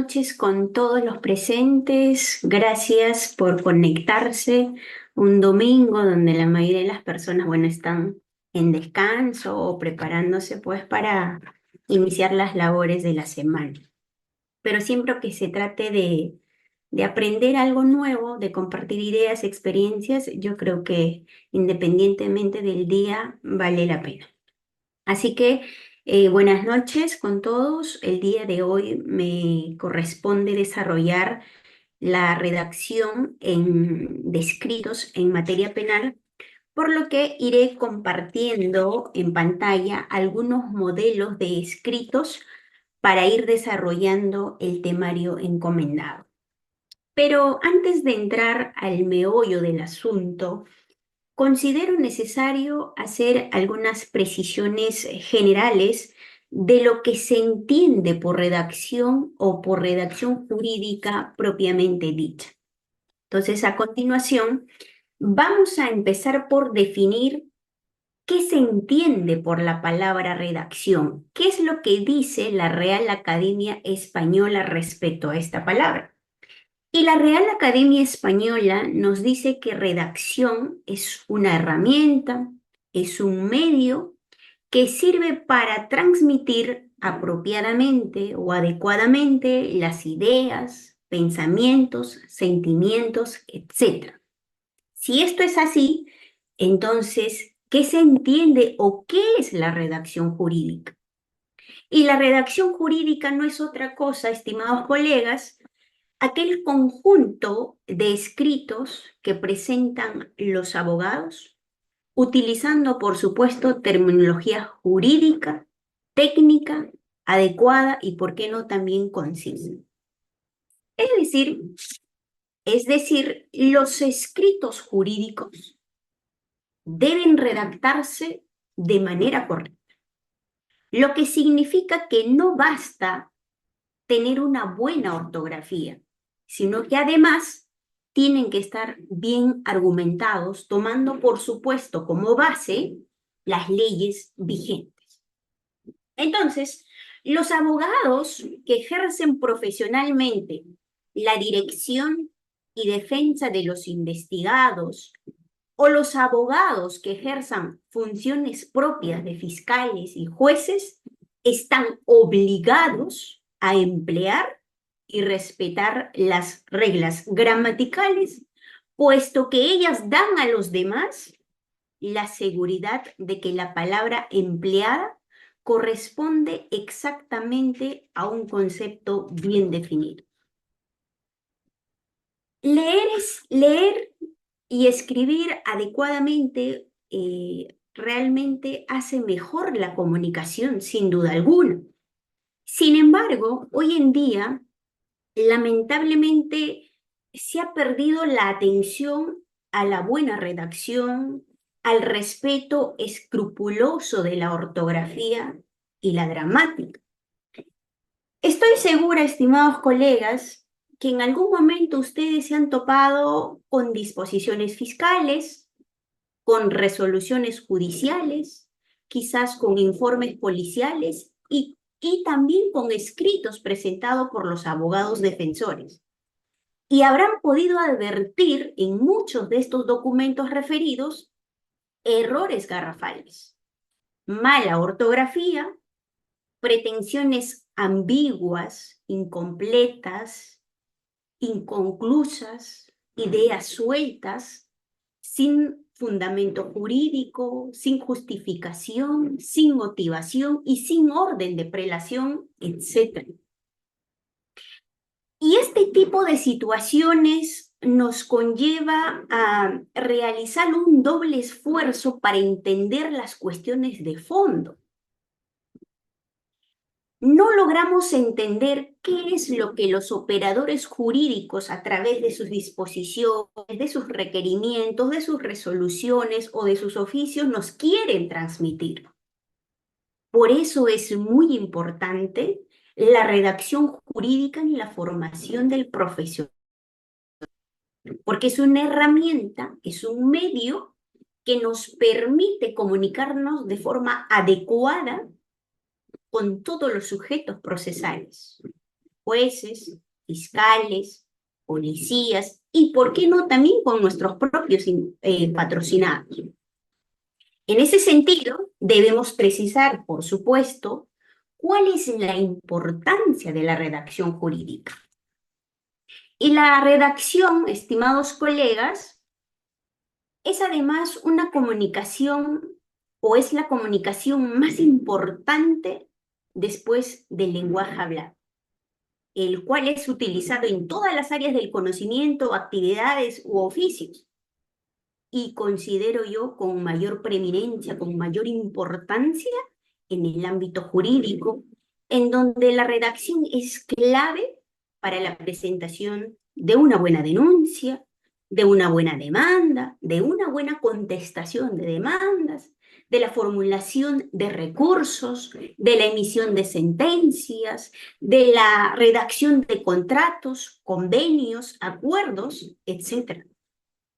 noches con todos los presentes. Gracias por conectarse un domingo donde la mayoría de las personas, bueno, están en descanso o preparándose pues para iniciar las labores de la semana. Pero siempre que se trate de aprender algo nuevo, de compartir ideas, experiencias, yo creo que independientemente del día vale la pena. Así que buenas noches con todos. El día de hoy me corresponde desarrollar la redacción de escritos en materia penal, por lo que iré compartiendo en pantalla algunos modelos de escritos para ir desarrollando el temario encomendado. Pero antes de entrar al meollo del asunto, considero necesario hacer algunas precisiones generales de lo que se entiende por redacción o por redacción jurídica propiamente dicha. Entonces, a continuación, vamos a empezar por definir qué se entiende por la palabra redacción, qué es lo que dice la Real Academia Española respecto a esta palabra. Y la Real Academia Española nos dice que redacción es una herramienta, es un medio que sirve para transmitir apropiadamente o adecuadamente las ideas, pensamientos, sentimientos, etc. Si esto es así, entonces, ¿qué se entiende o qué es la redacción jurídica? Y la redacción jurídica no es otra cosa, estimados colegas, aquel conjunto de escritos que presentan los abogados, utilizando, por supuesto, terminología jurídica, técnica, adecuada y, por qué no, también concisa. Es decir, los escritos jurídicos deben redactarse de manera correcta, lo que significa que no basta tener una buena ortografía, sino que además tienen que estar bien argumentados, tomando por supuesto como base las leyes vigentes. Entonces, los abogados que ejercen profesionalmente la dirección y defensa de los investigados, o los abogados que ejerzan funciones propias de fiscales y jueces, están obligados a emplear y respetar las reglas gramaticales, puesto que ellas dan a los demás la seguridad de que la palabra empleada corresponde exactamente a un concepto bien definido. Leer y escribir adecuadamente realmente hace mejor la comunicación, sin duda alguna. Sin embargo, hoy en día, lamentablemente, se ha perdido la atención a la buena redacción, al respeto escrupuloso de la ortografía y la gramática. Estoy segura, estimados colegas, que en algún momento ustedes se han topado con disposiciones fiscales, con resoluciones judiciales, quizás con informes policiales y también con escritos presentados por los abogados defensores. Y habrán podido advertir en muchos de estos documentos referidos errores garrafales, mala ortografía, pretensiones ambiguas, incompletas, inconclusas, ideas sueltas, sin fundamento jurídico, sin justificación, sin motivación y sin orden de prelación, etc. Y este tipo de situaciones nos conlleva a realizar un doble esfuerzo para entender las cuestiones de fondo. No logramos entender qué es lo que los operadores jurídicos a través de sus disposiciones, de sus requerimientos, de sus resoluciones o de sus oficios nos quieren transmitir. Por eso es muy importante la redacción jurídica en la formación del profesional, porque es una herramienta, es un medio que nos permite comunicarnos de forma adecuada con todos los sujetos procesales. jueces, fiscales, policías y, ¿por qué no?, también con nuestros propios patrocinados. En ese sentido, debemos precisar, por supuesto, cuál es la importancia de la redacción jurídica. Y la redacción, estimados colegas, es además una comunicación, o es la comunicación más importante después del lenguaje hablado, el cual es utilizado en todas las áreas del conocimiento, actividades u oficios. Y considero yo con mayor preeminencia, con mayor importancia en el ámbito jurídico, en donde la redacción es clave para la presentación de una buena denuncia, de una buena demanda, de una buena contestación de demandas, de la formulación de recursos, de la emisión de sentencias, de la redacción de contratos, convenios, acuerdos, etc.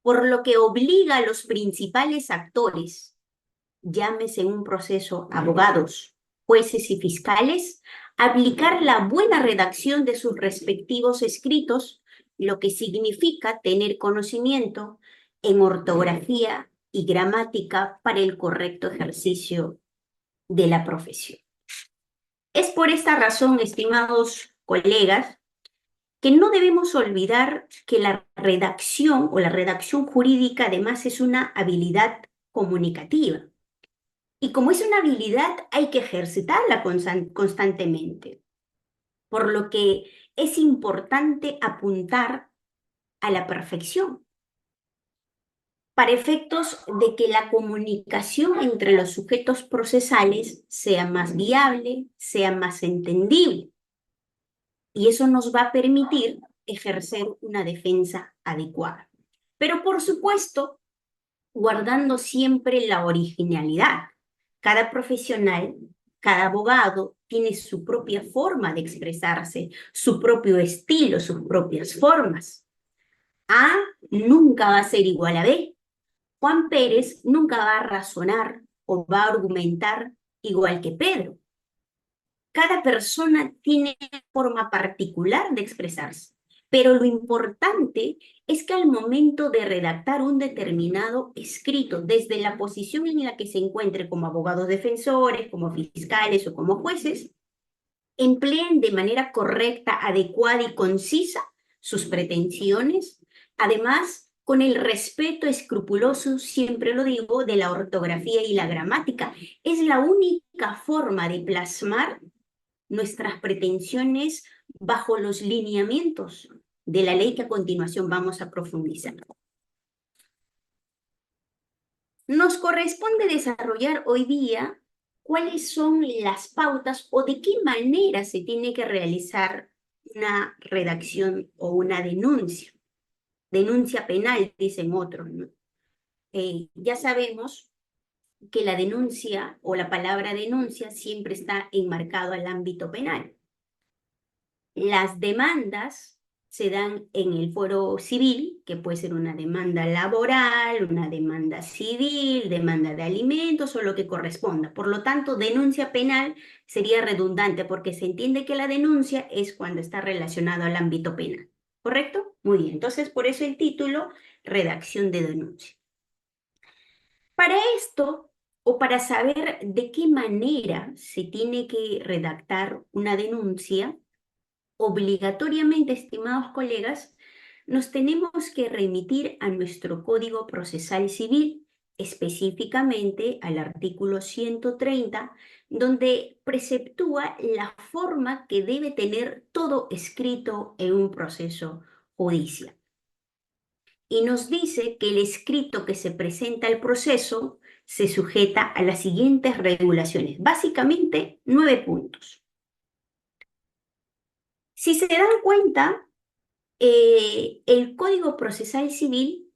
Por lo que obliga a los principales actores, llámese en un proceso abogados, jueces y fiscales, a aplicar la buena redacción de sus respectivos escritos, lo que significa tener conocimiento en ortografía y gramática para el correcto ejercicio de la profesión. Es por esta razón, estimados colegas, que no debemos olvidar que la redacción o la redacción jurídica además es una habilidad comunicativa. Y como es una habilidad, hay que ejercitarla constantemente. Por lo que es importante apuntar a la perfección, para efectos de que la comunicación entre los sujetos procesales sea más viable, sea más entendible. Y eso nos va a permitir ejercer una defensa adecuada. Pero por supuesto, guardando siempre la originalidad. Cada profesional, cada abogado tiene su propia forma de expresarse, su propio estilo, sus propias formas. A nunca va a ser igual a B. Juan Pérez nunca va a razonar o va a argumentar igual que Pedro. Cada persona tiene una forma particular de expresarse, pero lo importante es que al momento de redactar un determinado escrito, desde la posición en la que se encuentre como abogados defensores, como fiscales o como jueces, empleen de manera correcta, adecuada y concisa sus pretensiones, además con el respeto escrupuloso, siempre lo digo, de la ortografía y la gramática. Es la única forma de plasmar nuestras pretensiones bajo los lineamientos de la ley que a continuación vamos a profundizar. Nos corresponde desarrollar hoy día cuáles son las pautas o de qué manera se tiene que realizar una redacción o una denuncia. Denuncia penal, dicen otros, ¿no? Ya sabemos que la denuncia o la palabra denuncia siempre está enmarcado al ámbito penal. Las demandas se dan en el fuero civil, que puede ser una demanda laboral, una demanda civil, demanda de alimentos o lo que corresponda. Por lo tanto, denuncia penal sería redundante porque se entiende que la denuncia es cuando está relacionado al ámbito penal. ¿Correcto? Muy bien. Entonces, por eso el título, redacción de denuncia. Para esto, o para saber de qué manera se tiene que redactar una denuncia, obligatoriamente, estimados colegas, nos tenemos que remitir a nuestro Código Procesal Civil, específicamente al artículo 130, donde preceptúa la forma que debe tener todo escrito en un proceso judicial. Y nos dice que el escrito que se presenta al proceso se sujeta a las siguientes regulaciones, básicamente 9 puntos. Si se dan cuenta, el Código Procesal Civil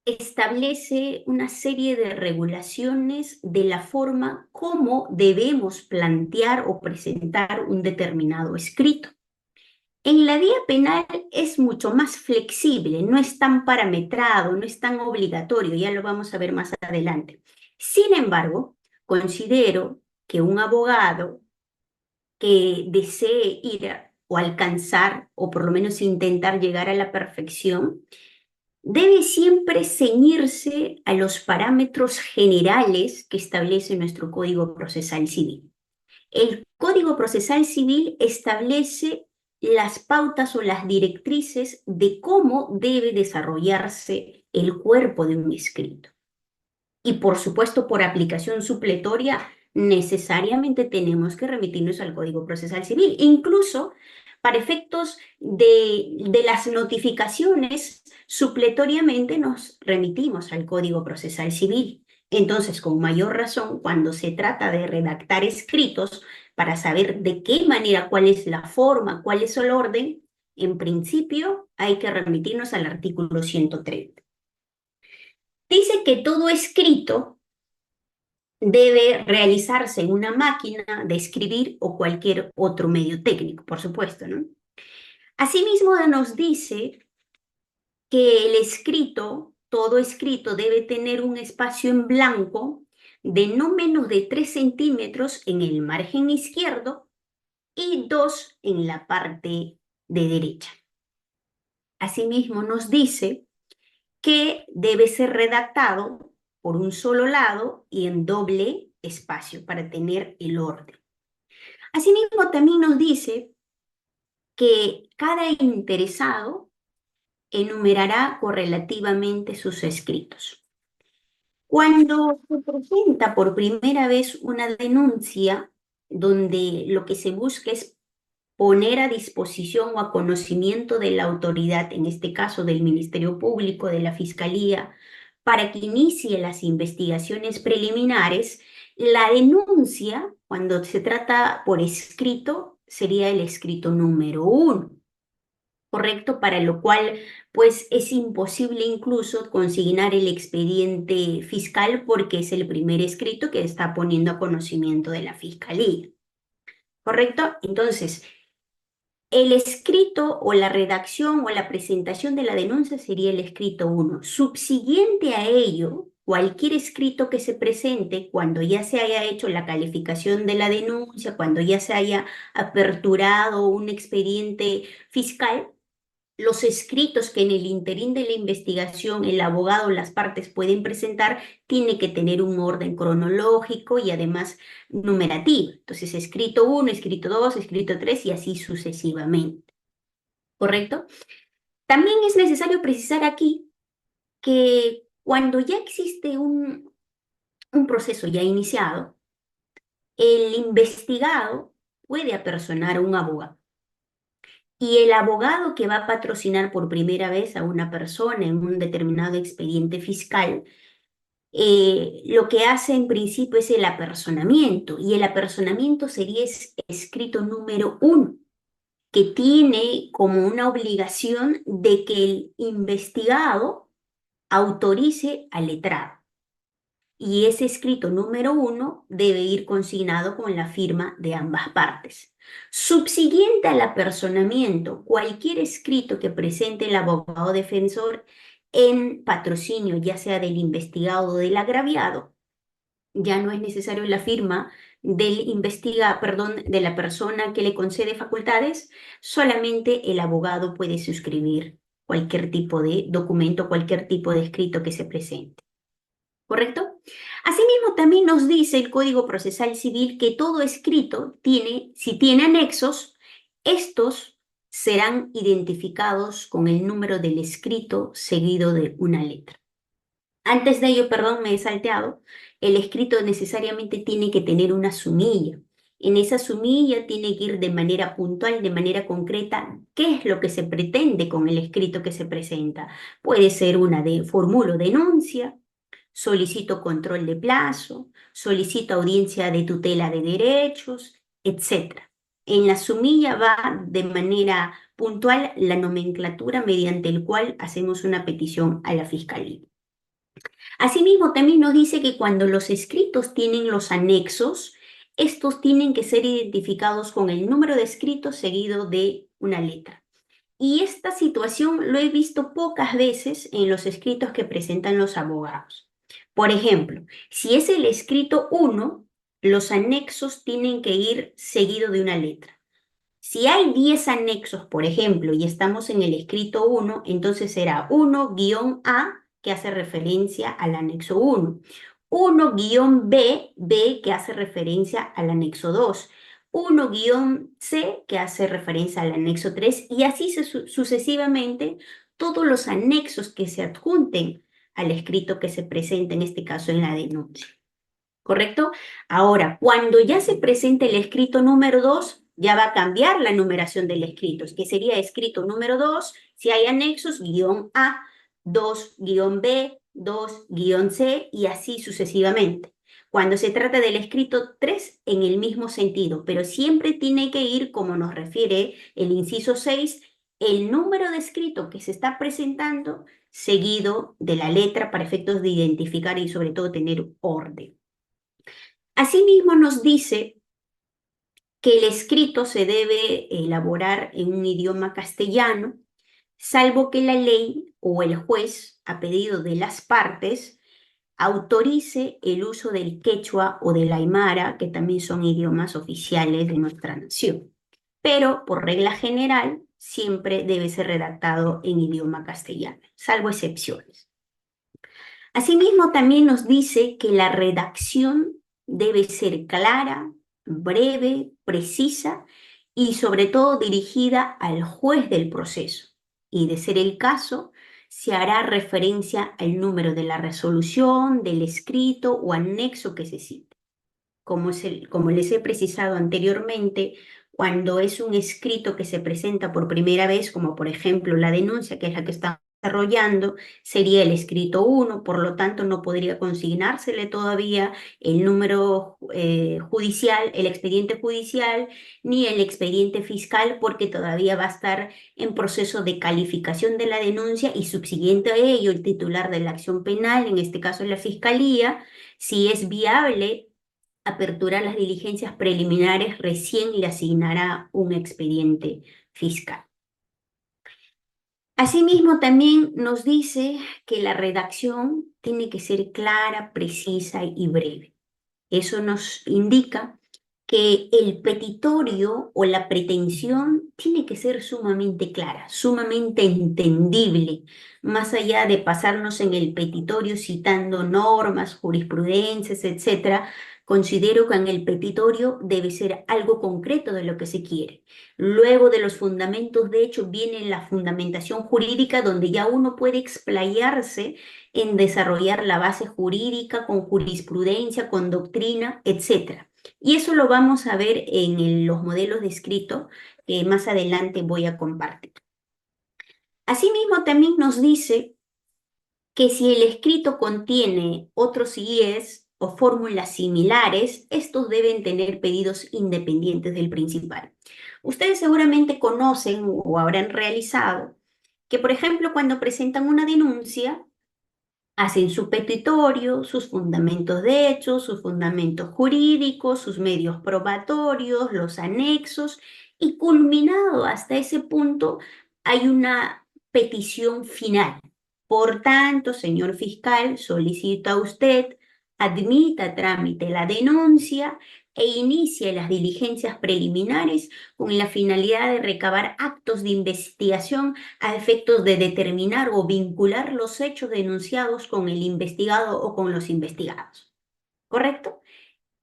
establece una serie de regulaciones de la forma como debemos plantear o presentar un determinado escrito. En la vía penal es mucho más flexible, no es tan parametrado, no es tan obligatorio, ya lo vamos a ver más adelante. Sin embargo, considero que un abogado que desee ir o alcanzar, o por lo menos intentar llegar a la perfección, debe siempre ceñirse a los parámetros generales que establece nuestro Código Procesal Civil. El Código Procesal Civil establece las pautas o las directrices de cómo debe desarrollarse el cuerpo de un escrito. Y por supuesto, por aplicación supletoria, necesariamente tenemos que remitirnos al Código Procesal Civil. Incluso para efectos de las notificaciones, supletoriamente nos remitimos al Código Procesal Civil. Entonces, con mayor razón, cuando se trata de redactar escritos para saber de qué manera, cuál es la forma, cuál es el orden, en principio hay que remitirnos al artículo 130. Dice que todo escrito debe realizarse en una máquina de escribir o cualquier otro medio técnico, por supuesto, ¿no? Asimismo, nos dice que el escrito, todo escrito debe tener un espacio en blanco de no menos de 3 centímetros en el margen izquierdo y 2 en la parte de derecha. Asimismo, nos dice que debe ser redactado por un solo lado y en doble espacio para tener el orden. Asimismo, también nos dice que cada interesado enumerará correlativamente sus escritos. Cuando se presenta por primera vez una denuncia donde lo que se busca es poner a disposición o a conocimiento de la autoridad, en este caso del Ministerio Público, de la Fiscalía, para que inicie las investigaciones preliminares, la denuncia, cuando se trata por escrito, sería el escrito número 1, ¿correcto? Para lo cual, pues, es imposible incluso consignar el expediente fiscal porque es el primer escrito que está poniendo a conocimiento de la Fiscalía, ¿correcto? Entonces, el escrito o la redacción o la presentación de la denuncia sería el escrito 1. Subsiguiente a ello, cualquier escrito que se presente cuando ya se haya hecho la calificación de la denuncia, cuando ya se haya aperturado un expediente fiscal, los escritos que en el interín de la investigación el abogado o las partes pueden presentar tiene que tener un orden cronológico y además numerativo. Entonces, escrito 1, escrito 2, escrito 3 y así sucesivamente. ¿Correcto? También es necesario precisar aquí que cuando ya existe un proceso ya iniciado, el investigado puede apersonar a un abogado. Y el abogado que va a patrocinar por primera vez a una persona en un determinado expediente fiscal, lo que hace en principio es el apersonamiento. Y el apersonamiento sería escrito número 1, que tiene como una obligación de que el investigado autorice al letrado. Y ese escrito número 1 debe ir consignado con la firma de ambas partes. Subsiguiente al apersonamiento, cualquier escrito que presente el abogado defensor en patrocinio, ya sea del investigado o del agraviado, ya no es necesario la firma de la persona que le concede facultades, solamente el abogado puede suscribir cualquier tipo de documento, cualquier tipo de escrito que se presente. ¿Correcto? Asimismo, también nos dice el Código Procesal Civil que todo escrito si tiene anexos, estos serán identificados con el número del escrito seguido de una letra. Antes de ello, perdón, me he salteado, el escrito necesariamente tiene que tener una sumilla. En esa sumilla tiene que ir de manera puntual, de manera concreta, qué es lo que se pretende con el escrito que se presenta. Puede ser formulo denuncia, solicito control de plazo, solicito audiencia de tutela de derechos, etc. En la sumilla va de manera puntual la nomenclatura mediante el cual hacemos una petición a la Fiscalía. Asimismo, también nos dice que cuando los escritos tienen los anexos, estos tienen que ser identificados con el número de escritos seguido de una letra. Y esta situación lo he visto pocas veces en los escritos que presentan los abogados. Por ejemplo, si es el escrito 1, los anexos tienen que ir seguido de una letra. Si hay 10 anexos, por ejemplo, y estamos en el escrito 1, entonces será 1-A, que hace referencia al anexo 1. 1-B, B, que hace referencia al anexo 2. 1-C, que hace referencia al anexo 3, y así sucesivamente todos los anexos que se adjunten al escrito que se presenta, en este caso en la denuncia. ¿Correcto? Ahora, cuando ya se presente el escrito número 2, ya va a cambiar la numeración del escrito, que sería escrito número 2, si hay anexos, guión A, 2-B, 2-C y así sucesivamente. Cuando se trata del escrito 3, en el mismo sentido, pero siempre tiene que ir, como nos refiere el inciso 6, el número de escrito que se está presentando seguido de la letra para efectos de identificar y sobre todo tener orden. Asimismo nos dice que el escrito se debe elaborar en un idioma castellano, salvo que la ley o el juez, a pedido de las partes, autorice el uso del quechua o del aymara, que también son idiomas oficiales de nuestra nación. Pero, por regla general, siempre debe ser redactado en idioma castellano, salvo excepciones. Asimismo, también nos dice que la redacción debe ser clara, breve, precisa y sobre todo dirigida al juez del proceso. Y de ser el caso, se hará referencia al número de la resolución, del escrito o anexo que se cite. Como les he precisado anteriormente, cuando es un escrito que se presenta por primera vez, como por ejemplo la denuncia, que es la que estamos desarrollando, sería el escrito 1, por lo tanto no podría consignársele todavía el número judicial, el expediente judicial, ni el expediente fiscal, porque todavía va a estar en proceso de calificación de la denuncia y subsiguiente a ello el titular de la acción penal, en este caso la fiscalía, si es viable aperturar las diligencias preliminares, recién le asignará un expediente fiscal. Asimismo, también nos dice que la redacción tiene que ser clara, precisa y breve. Eso nos indica que el petitorio o la pretensión tiene que ser sumamente clara, sumamente entendible, más allá de pasarnos en el petitorio citando normas, jurisprudencias, etcétera. Considero que en el petitorio debe ser algo concreto de lo que se quiere. Luego de los fundamentos, de hecho, viene la fundamentación jurídica, donde ya uno puede explayarse en desarrollar la base jurídica con jurisprudencia, con doctrina, etcétera. Y eso lo vamos a ver en los modelos de escrito que más adelante voy a compartir. Asimismo, también nos dice que si el escrito contiene otros IES o fórmulas similares, estos deben tener pedidos independientes del principal. Ustedes seguramente conocen o habrán realizado que, por ejemplo, cuando presentan una denuncia, hacen su petitorio, sus fundamentos de hecho, sus fundamentos jurídicos, sus medios probatorios, los anexos, y culminado hasta ese punto hay una petición final. Por tanto, señor fiscal, solicito a usted admita a trámite la denuncia e inicie las diligencias preliminares con la finalidad de recabar actos de investigación a efectos de determinar o vincular los hechos denunciados con el investigado o con los investigados. ¿Correcto?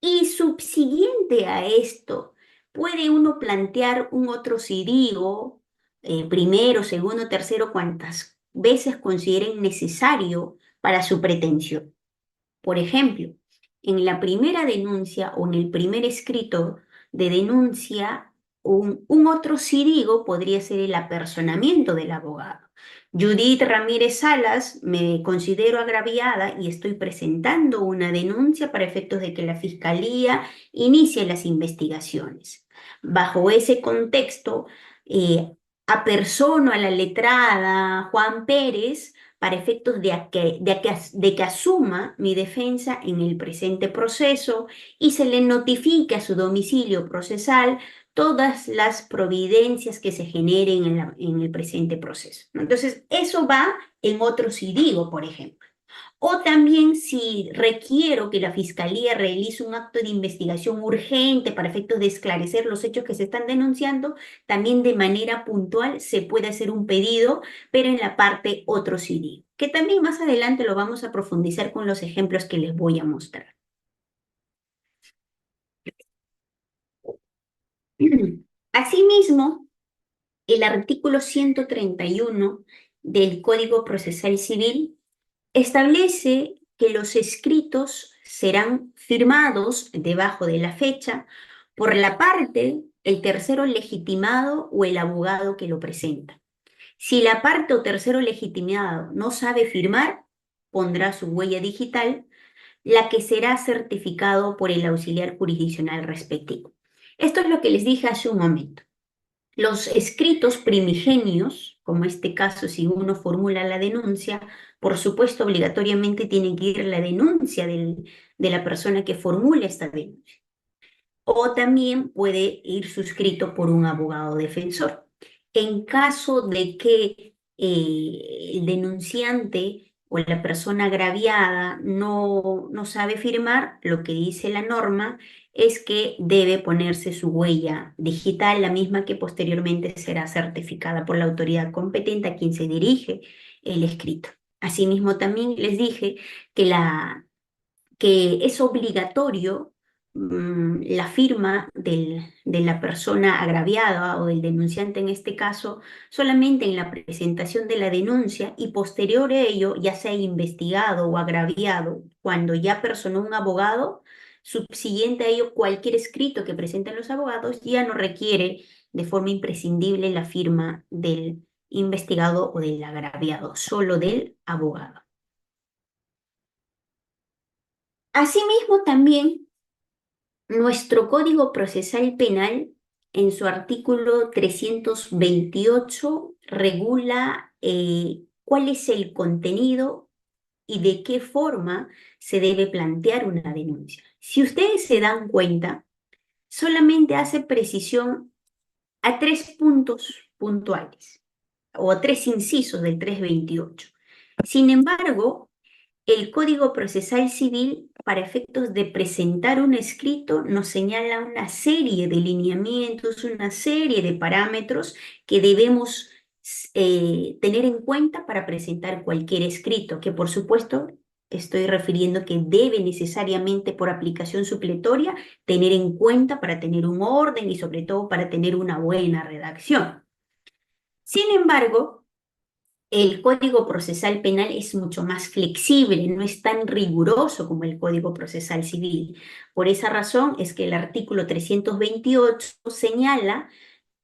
Y subsiguiente a esto, puede uno plantear un otro CIDIO, primero, segundo, tercero, cuantas veces consideren necesario para su pretensión. Por ejemplo, en la primera denuncia o en el primer escrito de denuncia, un otro CIDIGO podría ser el apersonamiento del abogado. Judith Ramírez Salas, me considero agraviada y estoy presentando una denuncia para efectos de que la Fiscalía inicie las investigaciones. Bajo ese contexto, apersono a la letrada Juan Pérez para efectos de que asuma mi defensa en el presente proceso y se le notifique a su domicilio procesal todas las providencias que se generen en el presente proceso. Entonces, eso va en otro CIDIGO, por ejemplo. O también si requiero que la Fiscalía realice un acto de investigación urgente para efectos de esclarecer los hechos que se están denunciando, también de manera puntual se puede hacer un pedido, pero en la parte otro CD, que también más adelante lo vamos a profundizar con los ejemplos que les voy a mostrar. Asimismo, el artículo 131 del Código Procesal Civil establece que los escritos serán firmados debajo de la fecha por la parte, el tercero legitimado o el abogado que lo presenta. Si la parte o tercero legitimado no sabe firmar, pondrá su huella digital, la que será certificado por el auxiliar jurisdiccional respectivo. Esto es lo que les dije hace un momento. Los escritos primigenios, como este caso, si uno formula la denuncia, por supuesto, obligatoriamente tiene que ir la denuncia de la persona que formula esta denuncia. O también puede ir suscrito por un abogado defensor. En caso de que el denunciante o la persona agraviada no sabe firmar, lo que dice la norma es que debe ponerse su huella digital, la misma que posteriormente será certificada por la autoridad competente a quien se dirige el escrito. Asimismo, también les dije que es obligatorio la firma de la persona agraviada o del denunciante en este caso solamente en la presentación de la denuncia y posterior a ello, ya sea investigado o agraviado, cuando ya personó un abogado, subsiguiente a ello cualquier escrito que presenten los abogados ya no requiere de forma imprescindible la firma del investigado o del agraviado, solo del abogado. Asimismo, también nuestro Código Procesal Penal, en su artículo 328, regula cuál es el contenido y de qué forma se debe plantear una denuncia. Si ustedes se dan cuenta, solamente hace precisión a 3 puntos puntuales o a 3 incisos del 328. Sin embargo, el Código Procesal Civil, para efectos de presentar un escrito, nos señala una serie de lineamientos, una serie de parámetros que debemos tener en cuenta para presentar cualquier escrito, que por supuesto estoy refiriendo que debe necesariamente por aplicación supletoria tener en cuenta para tener un orden y sobre todo para tener una buena redacción. Sin embargo, el Código Procesal Penal es mucho más flexible, no es tan riguroso como el Código Procesal Civil. Por esa razón es que el artículo 328 señala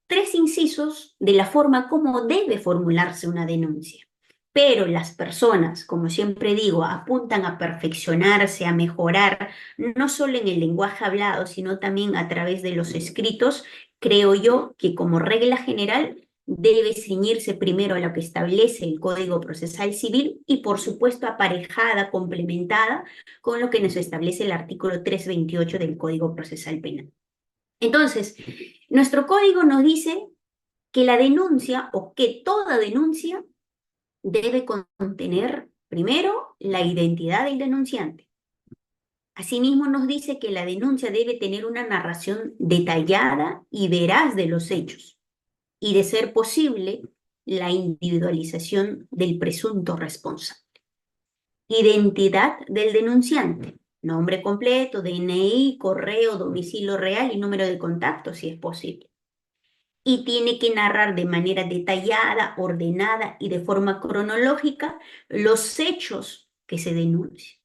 3 incisos de la forma como debe formularse una denuncia. Pero las personas, como siempre digo, apuntan a perfeccionarse, a mejorar, no solo en el lenguaje hablado, sino también a través de los escritos. Creo yo que como regla general debe ceñirse primero a lo que establece el Código Procesal Civil y, por supuesto, aparejada, complementada con lo que nos establece el artículo 328 del Código Procesal Penal. Entonces, nuestro código nos dice que la denuncia o que toda denuncia debe contener, primero, la identidad del denunciante. Asimismo, nos dice que la denuncia debe tener una narración detallada y veraz de los hechos y, de ser posible, la individualización del presunto responsable. Identidad del denunciante, nombre completo, DNI, correo, domicilio real y número de contacto, si es posible. Y tiene que narrar de manera detallada, ordenada y de forma cronológica los hechos que se denuncian.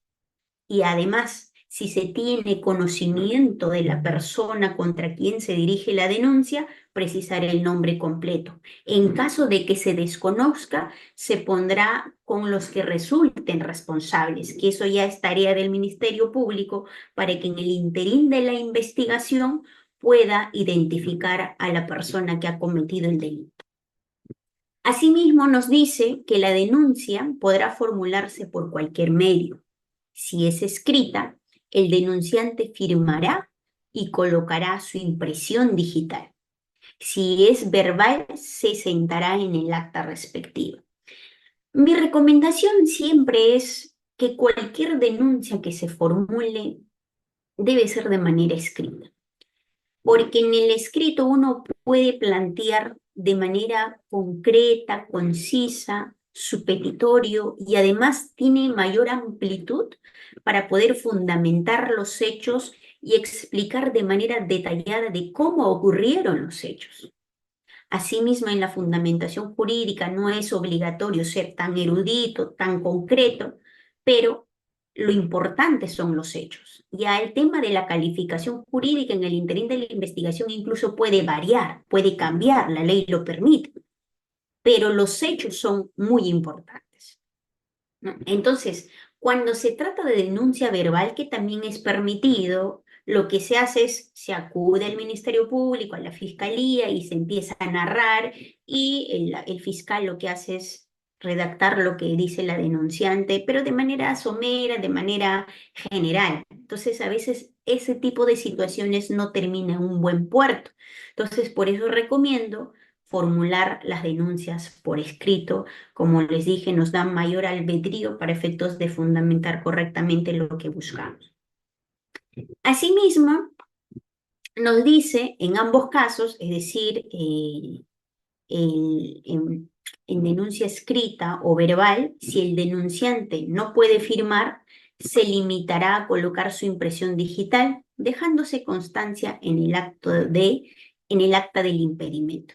Y además, si se tiene conocimiento de la persona contra quien se dirige la denuncia, precisar el nombre completo. En caso de que se desconozca, se pondrá con los que resulten responsables, que eso ya es tarea del Ministerio Público para que en el interín de la investigación pueda identificar a la persona que ha cometido el delito. Asimismo, nos dice que la denuncia podrá formularse por cualquier medio. Si es escrita, el denunciante firmará y colocará su impresión digital. Si es verbal, se sentará en el acta respectiva. Mi recomendación siempre es que cualquier denuncia que se formule debe ser de manera escrita, porque en el escrito uno puede plantear de manera concreta, concisa, su petitorio y además tiene mayor amplitud para poder fundamentar los hechos y explicar de manera detallada de cómo ocurrieron los hechos. Asimismo, en la fundamentación jurídica no es obligatorio ser tan erudito, tan concreto, pero lo importante son los hechos. Ya el tema de la calificación jurídica en el interín de la investigación incluso puede variar, puede cambiar, la ley lo permite, pero los hechos son muy importantes, ¿no? Entonces, cuando se trata de denuncia verbal, que también es permitido, lo que se hace es, se acude al Ministerio Público, a la Fiscalía y se empieza a narrar y el fiscal lo que hace es redactar lo que dice la denunciante, pero de manera somera, de manera general. Entonces, a veces ese tipo de situaciones no termina en un buen puerto. Entonces, por eso recomiendo formular las denuncias por escrito. Como les dije, nos da mayor albedrío para efectos de fundamentar correctamente lo que buscamos. Asimismo, nos dice en ambos casos, es decir, en denuncia escrita o verbal, si el denunciante no puede firmar, se limitará a colocar su impresión digital, dejándose constancia en en el acta del impedimento.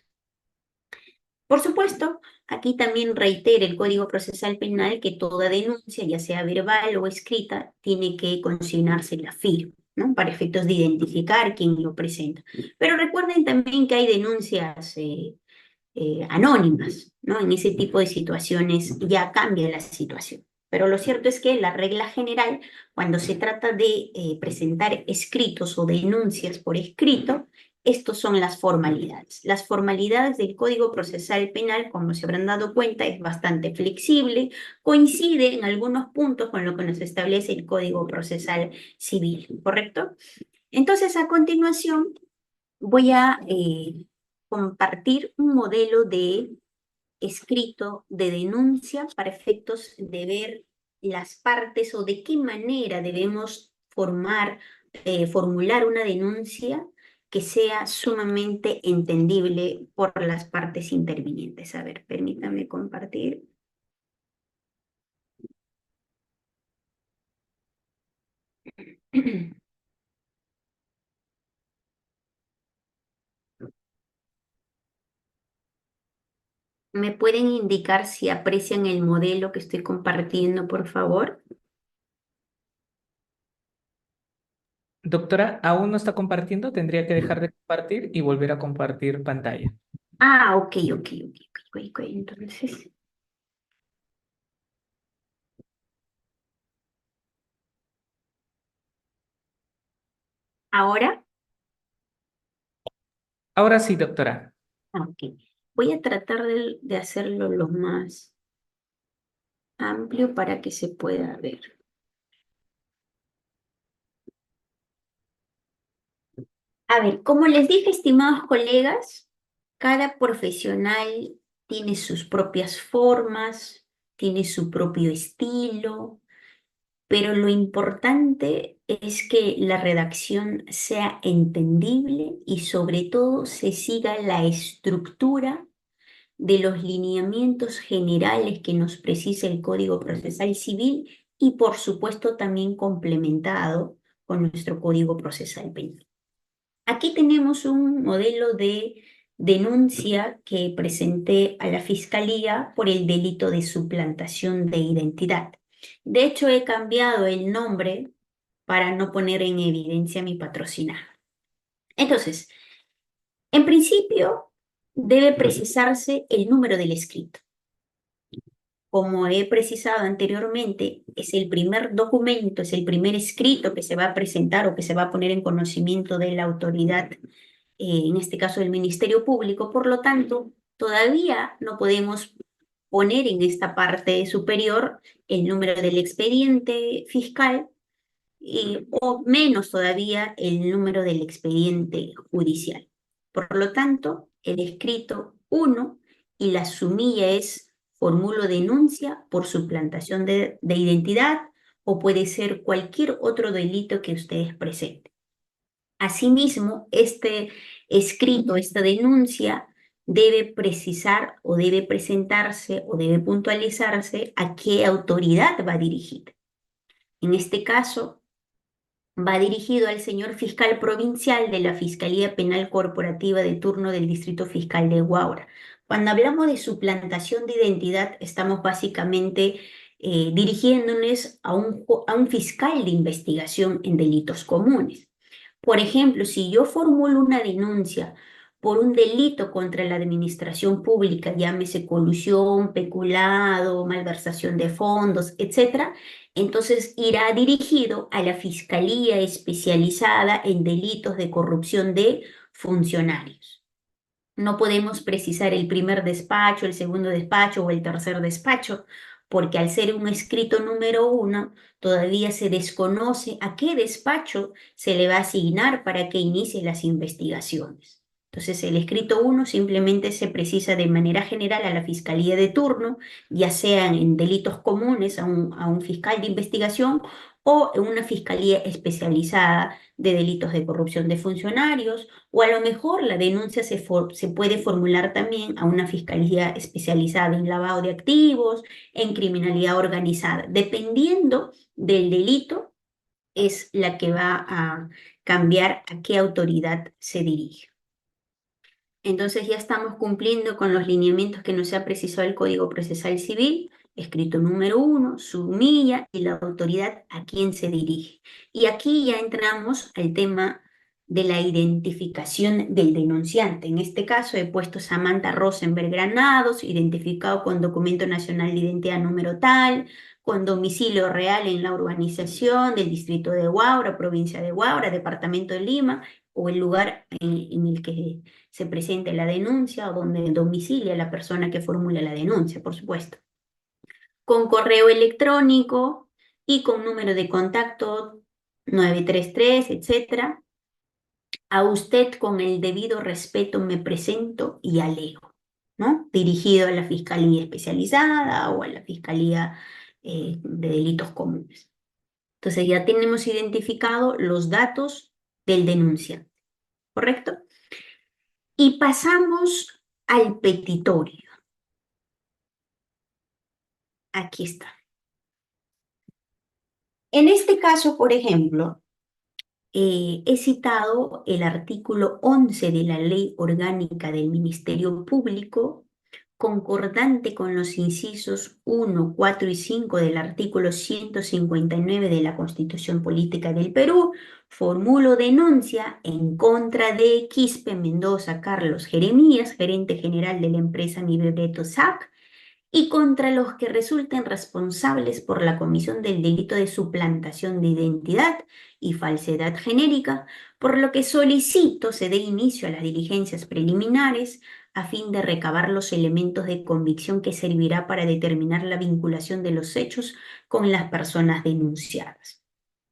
Por supuesto, aquí también reitera el Código Procesal Penal que toda denuncia, ya sea verbal o escrita, tiene que consignarse la firma, ¿no? Para efectos de identificar quién lo presenta. Pero recuerden también que hay denuncias anónimas, ¿no? En ese tipo de situaciones ya cambia la situación. Pero lo cierto es que la regla general, cuando se trata de presentar escritos o denuncias por escrito, estos son las formalidades. Las formalidades del Código Procesal Penal, como se habrán dado cuenta, es bastante flexible, coincide en algunos puntos con lo que nos establece el Código Procesal Civil, ¿correcto? Entonces, a continuación, voy a compartir un modelo de escrito de denuncia para efectos de ver las partes o de qué manera debemos formular una denuncia que sea sumamente entendible por las partes intervinientes. A ver, permítame compartir. ¿Me pueden indicar si aprecian el modelo que estoy compartiendo, por favor? Doctora, aún no está compartiendo, tendría que dejar de compartir y volver a compartir pantalla. Ah, ok. Entonces, ahora, Ahora sí, doctora. ok. Voy a tratar de hacerlo lo más amplio para que se pueda ver. A ver, como les dije, estimados colegas, cada profesional tiene sus propias formas, tiene su propio estilo, pero lo importante es que la redacción sea entendible y sobre todo se siga la estructura de los lineamientos generales que nos precisa el Código Procesal Civil y por supuesto también complementado con nuestro Código Procesal Penal. Aquí tenemos un modelo de denuncia que presenté a la Fiscalía por el delito de suplantación de identidad. De hecho, he cambiado el nombre para no poner en evidencia mi patrocinado. Entonces, en principio, debe precisarse el número del escrito. Como he precisado anteriormente, es el primer documento, es el primer escrito que se va a presentar o que se va a poner en conocimiento de la autoridad, en este caso el Ministerio Público. Por lo tanto, todavía no podemos poner en esta parte superior el número del expediente fiscal o menos todavía el número del expediente judicial. Por lo tanto, el escrito 1 y la sumilla es formulo denuncia por suplantación de identidad o puede ser cualquier otro delito que ustedes presenten. Asimismo, este escrito, esta denuncia, debe precisar o debe presentarse o debe puntualizarse a qué autoridad va dirigida. En este caso, va dirigido al señor fiscal provincial de la Fiscalía Penal Corporativa de turno del Distrito Fiscal de Huaura. Cuando hablamos de suplantación de identidad, estamos básicamente dirigiéndonos a un fiscal de investigación en delitos comunes. Por ejemplo, si yo formulo una denuncia por un delito contra la administración pública, llámese colusión, peculado, malversación de fondos, etcétera, entonces irá dirigido a la Fiscalía especializada en delitos de corrupción de funcionarios. No podemos precisar el primer despacho, el segundo despacho o el tercer despacho, porque al ser un escrito número uno, todavía se desconoce a qué despacho se le va a asignar para que inicie las investigaciones. Entonces, el escrito uno simplemente se precisa de manera general a la fiscalía de turno, ya sean en delitos comunes a un fiscal de investigación o en una fiscalía especializada de delitos de corrupción de funcionarios, o a lo mejor la denuncia se puede formular también a una fiscalía especializada en lavado de activos, en criminalidad organizada. Dependiendo del delito, es la que va a cambiar a qué autoridad se dirige. Entonces ya estamos cumpliendo con los lineamientos que nos ha precisado el Código Procesal Civil, escrito número uno, su milla y la autoridad a quién se dirige. Y aquí ya entramos al tema de la identificación del denunciante. En este caso he puesto Samantha Rosenberg Granados, identificado con documento nacional de identidad número tal, con domicilio real en la urbanización del distrito de Huaura, provincia de Huaura, departamento de Lima, o el lugar en el que se presente la denuncia o donde domicilia la persona que formula la denuncia, por supuesto. Con correo electrónico y con número de contacto 933, etcétera. A usted con el debido respeto me presento y alego, ¿no? Dirigido a la Fiscalía Especializada o a la Fiscalía de Delitos Comunes. Entonces ya tenemos identificado los datos del denunciante, ¿correcto? Y pasamos al petitorio. Aquí está. En este caso, por ejemplo, he citado el artículo 11 de la Ley Orgánica del Ministerio Público, concordante con los incisos 1, 4 y 5 del artículo 159 de la Constitución Política del Perú. Formulo denuncia en contra de Quispe Mendoza Carlos Jeremías, gerente general de la empresa Mi Bebreto SAC, y contra los que resulten responsables por la comisión del delito de suplantación de identidad y falsedad genérica, por lo que solicito se dé inicio a las diligencias preliminares a fin de recabar los elementos de convicción que servirá para determinar la vinculación de los hechos con las personas denunciadas.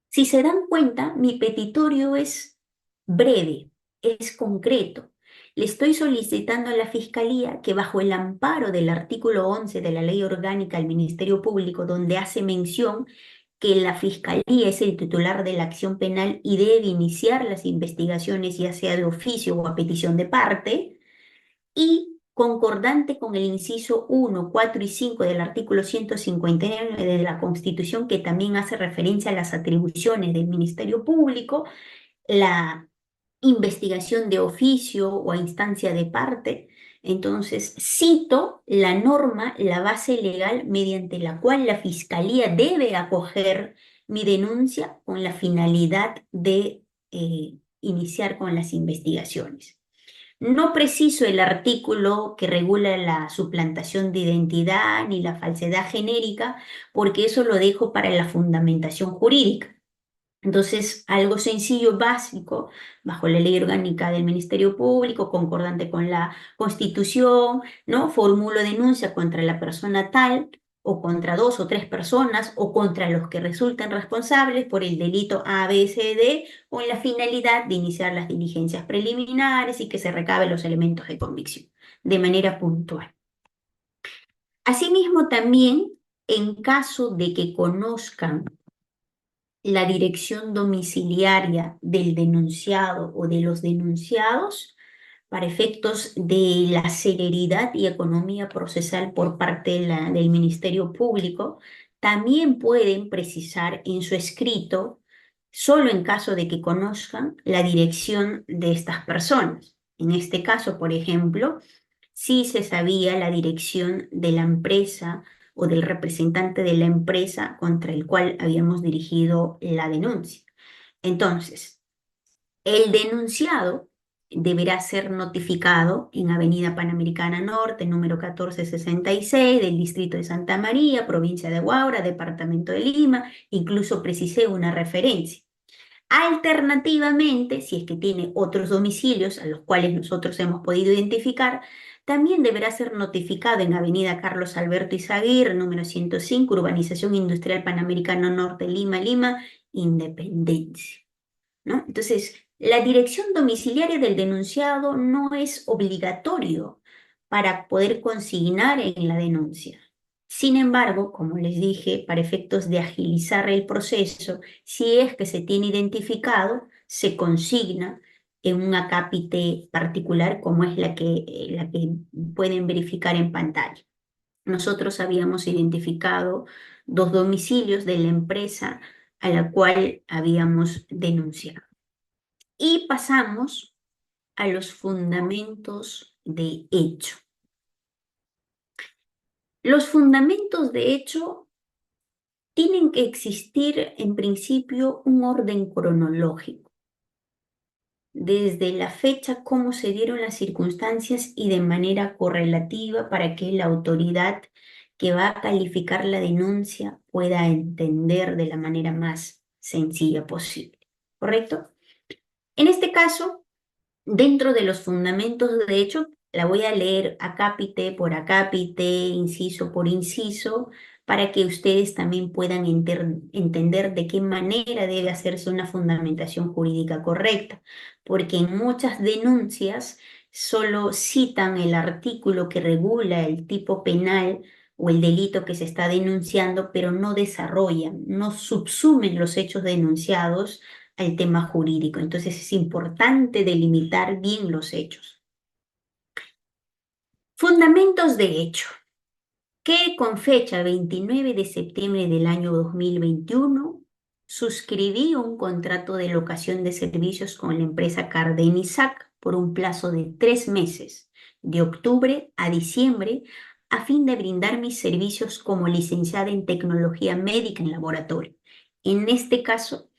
Si se dan cuenta, mi petitorio es breve, es concreto. Le estoy solicitando a la Fiscalía que bajo el amparo del artículo 11 de la Ley Orgánica del Ministerio Público, donde hace mención que la Fiscalía es el titular de la acción penal y debe iniciar las investigaciones ya sea de oficio o a petición de parte, y concordante con el inciso 1, 4 y 5 del artículo 159 de la Constitución, que también hace referencia a las atribuciones del Ministerio Público, la investigación de oficio o a instancia de parte. Entonces, cito la norma, la base legal mediante la cual la Fiscalía debe acoger mi denuncia con la finalidad de iniciar con las investigaciones. No preciso el artículo que regula la suplantación de identidad ni la falsedad genérica, porque eso lo dejo para la fundamentación jurídica. Entonces, algo sencillo, básico, bajo la ley orgánica del Ministerio Público, concordante con la Constitución, ¿no? Formulo denuncia contra la persona tal o contra dos o tres personas o contra los que resulten responsables por el delito A, B, C, D, con la finalidad de iniciar las diligencias preliminares y que se recaben los elementos de convicción de manera puntual. Asimismo, también en caso de que conozcan la dirección domiciliaria del denunciado o de los denunciados, para efectos de la celeridad y economía procesal por parte del Ministerio Público, también pueden precisar en su escrito, solo en caso de que conozcan la dirección de estas personas. En este caso, por ejemplo, si se sabía la dirección de la empresa o del representante de la empresa contra el cual habíamos dirigido la denuncia. Entonces, el denunciado deberá ser notificado en Avenida Panamericana Norte, número 1466, del Distrito de Santa María, provincia de Huaura, departamento de Lima, incluso precisé una referencia. Alternativamente, si es que tiene otros domicilios a los cuales nosotros hemos podido identificar, también deberá ser notificado en Avenida Carlos Alberto Izaguirre, número 105, Urbanización Industrial Panamericano Norte, Lima, Lima, Independencia, ¿no? Entonces, la dirección domiciliaria del denunciado no es obligatorio para poder consignar en la denuncia. Sin embargo, como les dije, para efectos de agilizar el proceso, si es que se tiene identificado, se consigna en un acápite particular como es la que pueden verificar en pantalla. Nosotros habíamos identificado dos domicilios de la empresa a la cual habíamos denunciado. Y pasamos a los fundamentos de hecho. Los fundamentos de hecho tienen que existir en principio un orden cronológico, desde la fecha, cómo se dieron las circunstancias y de manera correlativa para que la autoridad que va a calificar la denuncia pueda entender de la manera más sencilla posible. ¿Correcto? En este caso, dentro de los fundamentos de hecho, la voy a leer acápite por acápite, inciso por inciso, para que ustedes también puedan entender de qué manera debe hacerse una fundamentación jurídica correcta, porque en muchas denuncias solo citan el artículo que regula el tipo penal o el delito que se está denunciando, pero no desarrollan, no subsumen los hechos denunciados al tema jurídico. Entonces es importante delimitar bien los hechos. Fundamentos de hecho. Que con fecha 29 de septiembre del año 2021 suscribí un contrato de locación de servicios con la empresa Carden Isaac por un plazo de 3 meses, de octubre a diciembre, a fin de brindar mis servicios como licenciada en tecnología médica en laboratorio. En este caso,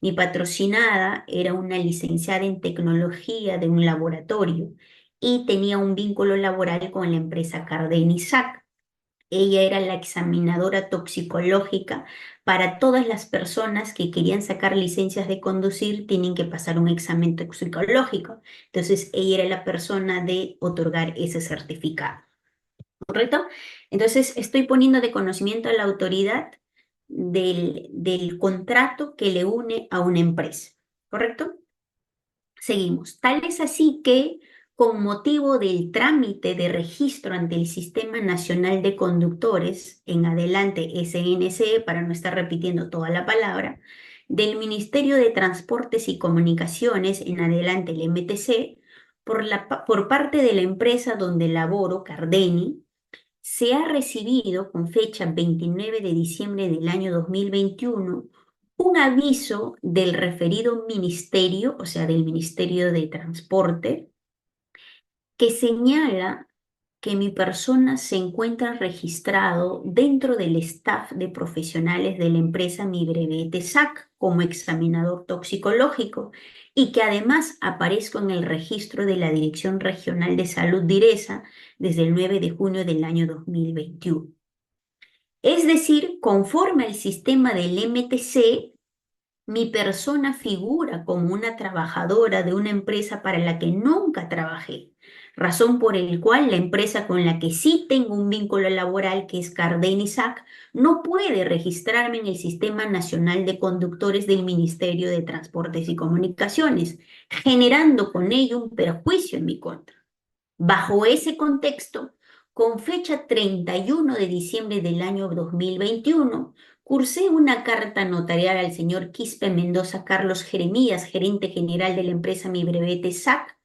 mi patrocinada era una licenciada en tecnología de un laboratorio y tenía un vínculo laboral con la empresa Carden Isaac. Ella era la examinadora toxicológica para todas las personas que querían sacar licencias de conducir, tienen que pasar un examen toxicológico. Entonces, ella era la persona de otorgar ese certificado. ¿Correcto? Entonces, estoy poniendo de conocimiento a la autoridad del contrato que le une a una empresa. ¿Correcto? Seguimos. Tal es así que, con motivo del trámite de registro ante el Sistema Nacional de Conductores, en adelante SNCE, para no estar repitiendo toda la palabra, del Ministerio de Transportes y Comunicaciones, en adelante el MTC, por parte de la empresa donde laboro, Cardeni, se ha recibido con fecha 29 de diciembre del año 2021 un aviso del referido ministerio, o sea, del Ministerio de Transporte, que señala que mi persona se encuentra registrado dentro del staff de profesionales de la empresa Mi Brevete SAC como examinador toxicológico y que además aparezco en el registro de la Dirección Regional de Salud DIRESA desde el 9 de junio del año 2021. Es decir, conforme al sistema del MTC, mi persona figura como una trabajadora de una empresa para la que nunca trabajé, razón por el cual la empresa con la que sí tengo un vínculo laboral, que es Carden Isaac, no puede registrarme en el Sistema Nacional de Conductores del Ministerio de Transportes y Comunicaciones, generando con ello un perjuicio en mi contra. Bajo ese contexto, con fecha 31 de diciembre del año 2021, cursé una carta notarial al señor Quispe Mendoza Carlos Jeremías, gerente general de la empresa Mi Brevete SAC,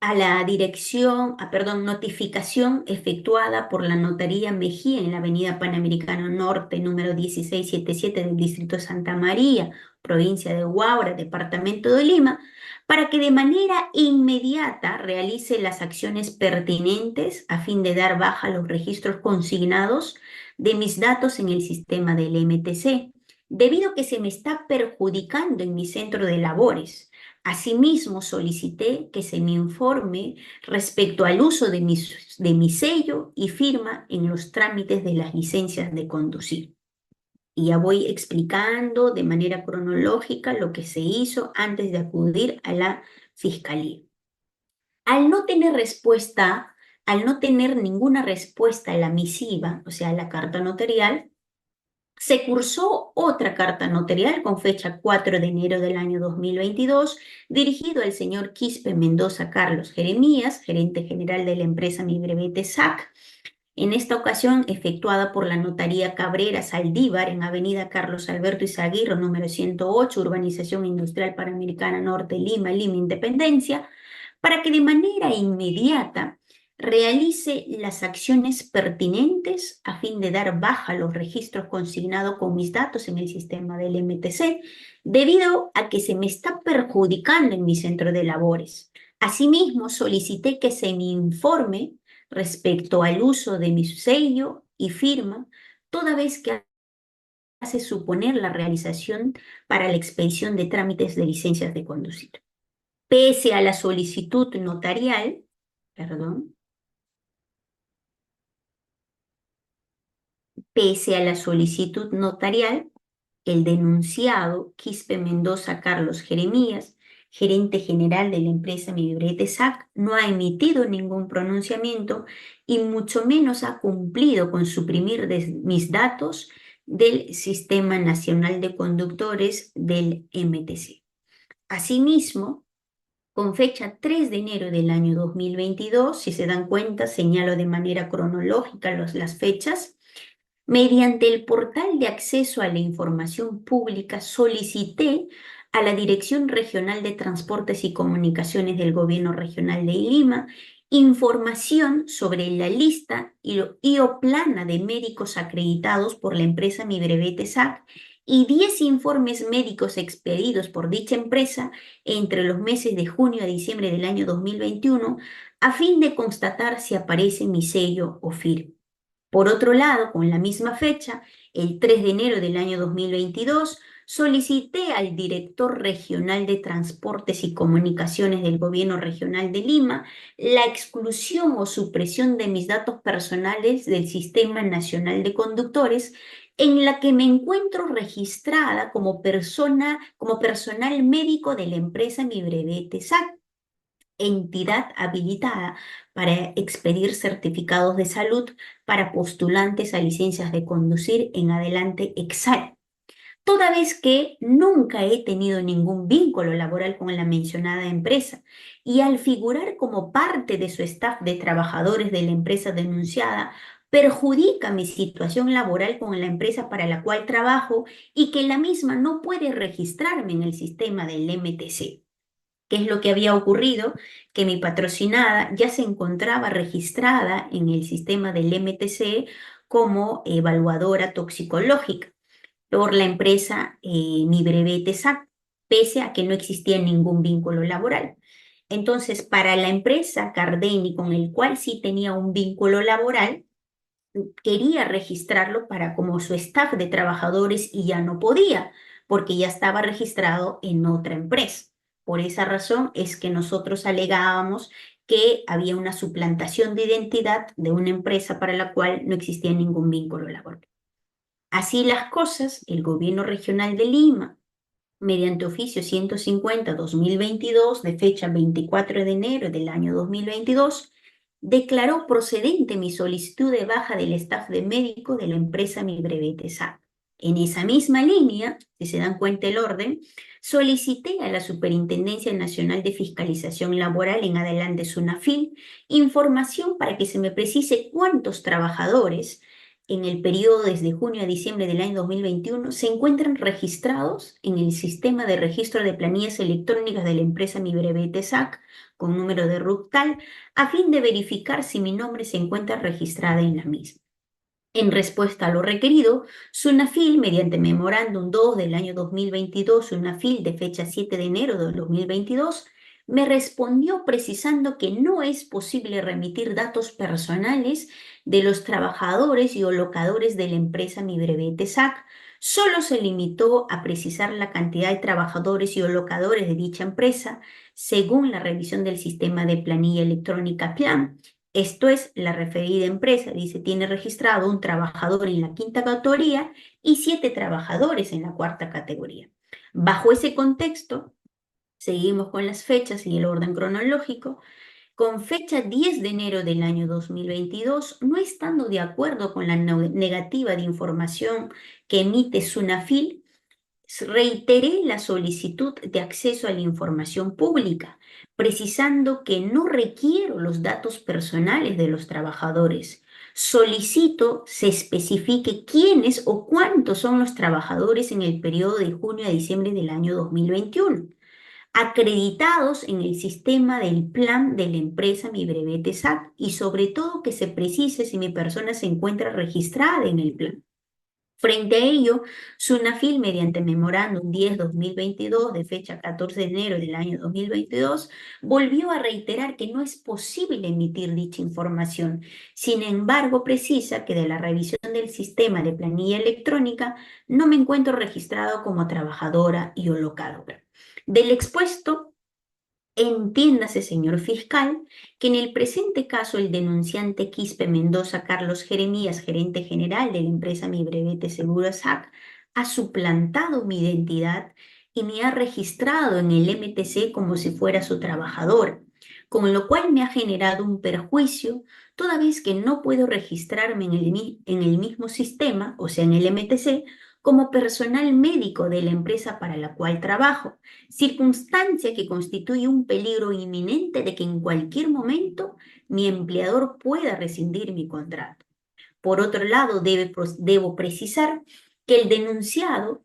a la notificación efectuada por la Notaría Mejía en la Avenida Panamericano Norte, número 1677 del Distrito de Santa María, provincia de Huaura, departamento de Lima, para que de manera inmediata realice las acciones pertinentes a fin de dar baja a los registros consignados de mis datos en el sistema del MTC, debido a que se me está perjudicando en mi centro de labores. Asimismo, solicité que se me informe respecto al uso de mi sello y firma en los trámites de las licencias de conducir. Y ya voy explicando de manera cronológica lo que se hizo antes de acudir a la fiscalía. Al no tener respuesta, al no tener ninguna respuesta a la misiva, o sea, a la carta notarial, se cursó otra carta notarial con fecha 4 de enero del año 2022, dirigido al señor Quispe Mendoza Carlos Jeremías, gerente general de la empresa Mi Brevete SAC, en esta ocasión efectuada por la Notaría Cabrera Saldívar en Avenida Carlos Alberto Izaguirre, número 108, Urbanización Industrial Panamericana Norte, Lima, Independencia, para que de manera inmediata realice las acciones pertinentes a fin de dar baja a los registros consignados con mis datos en el sistema del MTC, debido a que se me está perjudicando en mi centro de labores. Asimismo, solicité que se me informe respecto al uso de mi sello y firma, toda vez que hace suponer la realización para la expedición de trámites de licencias de conducir. Pese a la solicitud notarial, perdón, pese a la solicitud notarial, el denunciado Quispe Mendoza Carlos Jeremías, gerente general de la empresa Mi Brevete SAC, no ha emitido ningún pronunciamiento y mucho menos ha cumplido con suprimir mis datos del Sistema Nacional de Conductores del MTC. Asimismo, con fecha 3 de enero del año 2022, si se dan cuenta, señalo de manera cronológica las fechas, mediante el portal de acceso a la información pública solicité a la Dirección Regional de Transportes y Comunicaciones del Gobierno Regional de Lima información sobre la lista y o plana de médicos acreditados por la empresa Mi Brevete SAC y 10 informes médicos expedidos por dicha empresa entre los meses de junio a diciembre del año 2021 a fin de constatar si aparece mi sello o firma. Por otro lado, con la misma fecha, el 3 de enero del año 2022, solicité al director regional de Transportes y Comunicaciones del Gobierno Regional de Lima la exclusión o supresión de mis datos personales del Sistema Nacional de Conductores, en la que me encuentro registrada como personal médico de la empresa Mi Brevete SAC, entidad habilitada para expedir certificados de salud para postulantes a licencias de conducir en adelante EXAL, toda vez que nunca he tenido ningún vínculo laboral con la mencionada empresa y al figurar como parte de su staff de trabajadores de la empresa denunciada, perjudica mi situación laboral con la empresa para la cual trabajo y que la misma no puede registrarme en el sistema del MTC. ¿Qué es lo que había ocurrido? Que mi patrocinada ya se encontraba registrada en el sistema del MTC como evaluadora toxicológica por la empresa Mi Brevete SAC, pese a que no existía ningún vínculo laboral. Entonces, para la empresa Cardeni, con el cual sí tenía un vínculo laboral, quería registrarlo para como su staff de trabajadores y ya no podía, porque ya estaba registrado en otra empresa. Por esa razón es que nosotros alegábamos que había una suplantación de identidad de una empresa para la cual no existía ningún vínculo laboral. Así las cosas, el Gobierno Regional de Lima, mediante oficio 150-2022, de fecha 24 de enero del año 2022, declaró procedente mi solicitud de baja del staff de médico de la empresa Mi Brevete SAC. En esa misma línea, si se dan cuenta el orden, solicité a la Superintendencia Nacional de Fiscalización Laboral, en adelante SUNAFIL, información para que se me precise cuántos trabajadores en el periodo desde junio a diciembre del año 2021 se encuentran registrados en el sistema de registro de planillas electrónicas de la empresa Mi Brevete SAC con número de RUC tal, a fin de verificar si mi nombre se encuentra registrada en la misma. En respuesta a lo requerido, SUNAFIL, mediante memorándum 2 del año 2022, SUNAFIL de fecha 7 de enero de 2022, me respondió precisando que no es posible remitir datos personales de los trabajadores y o locadores de la empresa Mi Brevete SAC. Solo se limitó a precisar la cantidad de trabajadores y o locadores de dicha empresa según la revisión del sistema de planilla electrónica PLAN. Esto es, la referida empresa, dice, tiene registrado un trabajador en la quinta categoría y 7 trabajadores en la cuarta categoría. Bajo ese contexto, seguimos con las fechas y el orden cronológico. Con fecha 10 de enero del año 2022, no estando de acuerdo con la negativa de información que emite SUNAFIL, reiteré la solicitud de acceso a la información pública, precisando que no requiero los datos personales de los trabajadores. Solicito se especifique quiénes o cuántos son los trabajadores en el periodo de junio a diciembre del año 2021, acreditados en el sistema del plan de la empresa Mi Brevete SAC, y sobre todo que se precise si mi persona se encuentra registrada en el plan. Frente a ello, SUNAFIL, mediante memorándum 10-2022 de fecha 14 de enero del año 2022, volvió a reiterar que no es posible emitir dicha información. Sin embargo, precisa que de la revisión del sistema de planilla electrónica no me encuentro registrado como trabajadora y o locadora. Del expuesto, entiéndase, señor fiscal, que en el presente caso el denunciante Quispe Mendoza Carlos Jeremías, gerente general de la empresa Mi Brevete Seguros SAC, ha suplantado mi identidad y me ha registrado en el MTC como si fuera su trabajador, con lo cual me ha generado un perjuicio, toda vez que no puedo registrarme en el mismo sistema, o sea, en el MTC, como personal médico de la empresa para la cual trabajo, circunstancia que constituye un peligro inminente de que en cualquier momento mi empleador pueda rescindir mi contrato. Por otro lado, debo precisar que el denunciado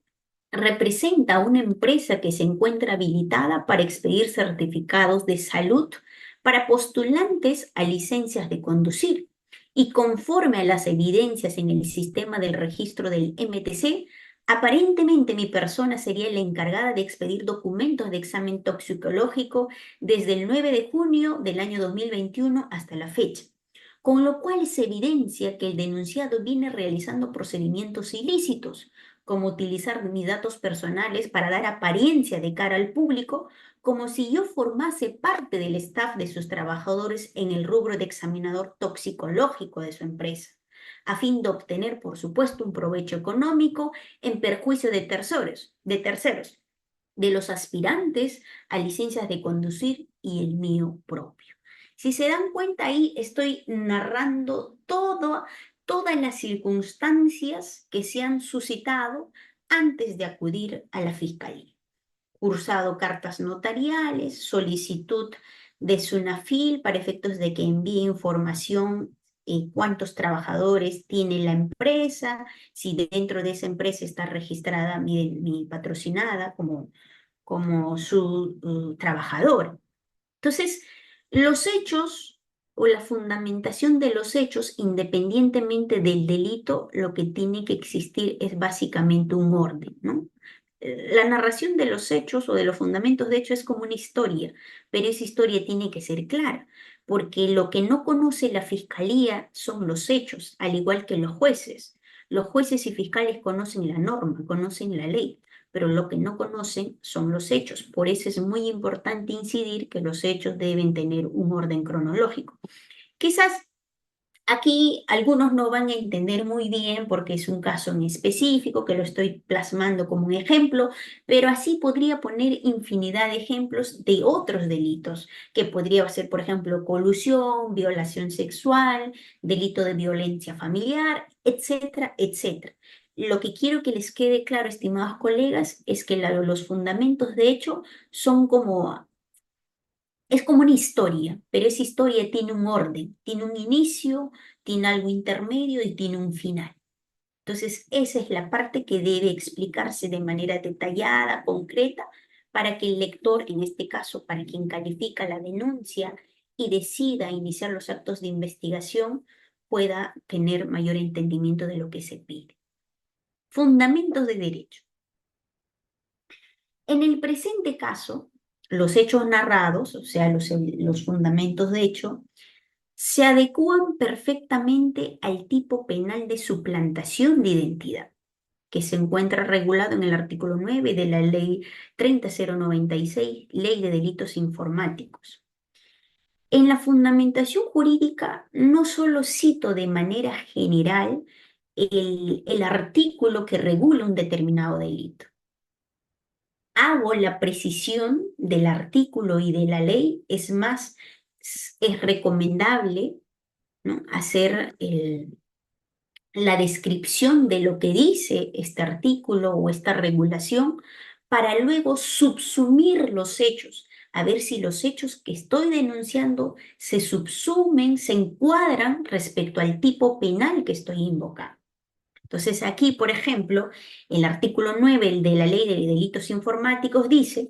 representa a una empresa que se encuentra habilitada para expedir certificados de salud para postulantes a licencias de conducir, y conforme a las evidencias en el sistema del registro del MTC, aparentemente mi persona sería la encargada de expedir documentos de examen toxicológico desde el 9 de junio del año 2021 hasta la fecha, con lo cual se evidencia que el denunciado viene realizando procedimientos ilícitos, como utilizar mis datos personales para dar apariencia de cara al público, como si yo formase parte del staff de sus trabajadores en el rubro de examinador toxicológico de su empresa, a fin de obtener, por supuesto, un provecho económico en perjuicio de los aspirantes a licencias de conducir y el mío propio. Si se dan cuenta, ahí estoy narrando todas las circunstancias que se han suscitado antes de acudir a la fiscalía. Cursado cartas notariales, solicitud de SUNAFIL para efectos de que envíe información, cuántos trabajadores tiene la empresa, si dentro de esa empresa está registrada mi patrocinada como su trabajador. Entonces, los hechos o la fundamentación de los hechos, independientemente del delito, lo que tiene que existir es básicamente un orden, ¿no? La narración de los hechos o de los fundamentos de hecho es como una historia, pero esa historia tiene que ser clara, porque lo que no conoce la fiscalía son los hechos, al igual que los jueces. Los jueces y fiscales conocen la norma, conocen la ley, pero lo que no conocen son los hechos. Por eso es muy importante incidir que los hechos deben tener un orden cronológico. Quizás aquí algunos no van a entender muy bien porque es un caso en específico que lo estoy plasmando como un ejemplo, pero así podría poner infinidad de ejemplos de otros delitos, que podría ser, por ejemplo, colusión, violación sexual, delito de violencia familiar, etcétera, etcétera. lo que quiero que les quede claro, estimados colegas, es que los fundamentos de hecho son como, es como una historia, pero esa historia tiene un orden, tiene un inicio, tiene algo intermedio y tiene un final. Entonces, esa es la parte que debe explicarse de manera detallada, concreta, para que el lector, en este caso, para quien califica la denuncia y decida iniciar los actos de investigación, pueda tener mayor entendimiento de lo que se pide. Fundamentos de derecho. En el presente caso, los hechos narrados, o sea, los fundamentos de hecho, se adecúan perfectamente al tipo penal de suplantación de identidad, que se encuentra regulado en el artículo 9 de la Ley 30096, Ley de Delitos Informáticos. En la fundamentación jurídica no solo cito de manera general el artículo que regula un determinado delito, hago la precisión del artículo y de la ley, es más, es recomendable, ¿no?, hacer la descripción de lo que dice este artículo o esta regulación para luego subsumir los hechos, a ver si los hechos que estoy denunciando se subsumen, se encuadran respecto al tipo penal que estoy invocando. Entonces aquí, por ejemplo, el artículo 9 el de la Ley de Delitos Informáticos dice: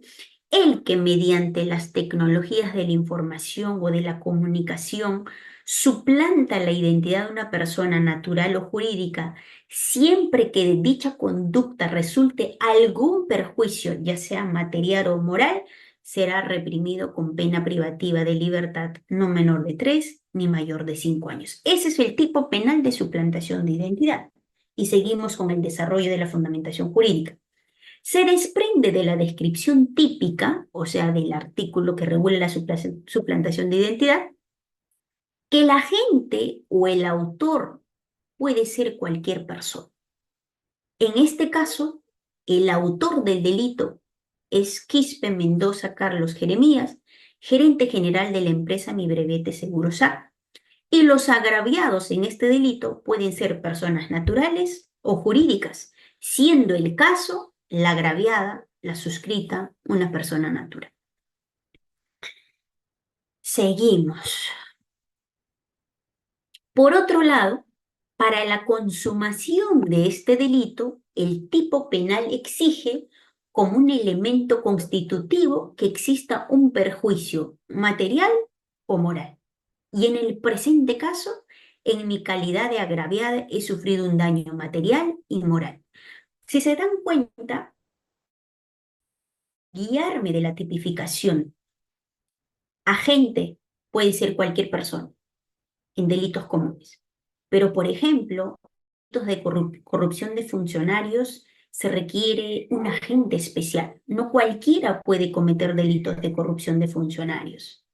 el que mediante las tecnologías de la información o de la comunicación suplanta la identidad de una persona natural o jurídica, siempre que de dicha conducta resulte algún perjuicio, ya sea material o moral, será reprimido con pena privativa de libertad no menor de 3 ni mayor de 5 años. Ese es el tipo penal de suplantación de identidad. Y seguimos con el desarrollo de la fundamentación jurídica. Se desprende de la descripción típica, o sea, del artículo que regula la suplantación de identidad, que el agente o el autor puede ser cualquier persona. En este caso, el autor del delito es Quispe Mendoza Carlos Jeremías, gerente general de la empresa Mi Brevete Seguros A. Y los agraviados en este delito pueden ser personas naturales o jurídicas, siendo el caso la agraviada, la suscrita, una persona natural. Seguimos. Por otro lado, para la consumación de este delito, el tipo penal exige como un elemento constitutivo que exista un perjuicio material o moral. Y en el presente caso, en mi calidad de agraviada, he sufrido un daño material y moral. Si se dan cuenta, guiarme de la tipificación. Agente puede ser cualquier persona en delitos comunes. Pero, por ejemplo, delitos de corrupción de funcionarios se requiere un agente especial. No cualquiera puede cometer delitos de corrupción de funcionarios,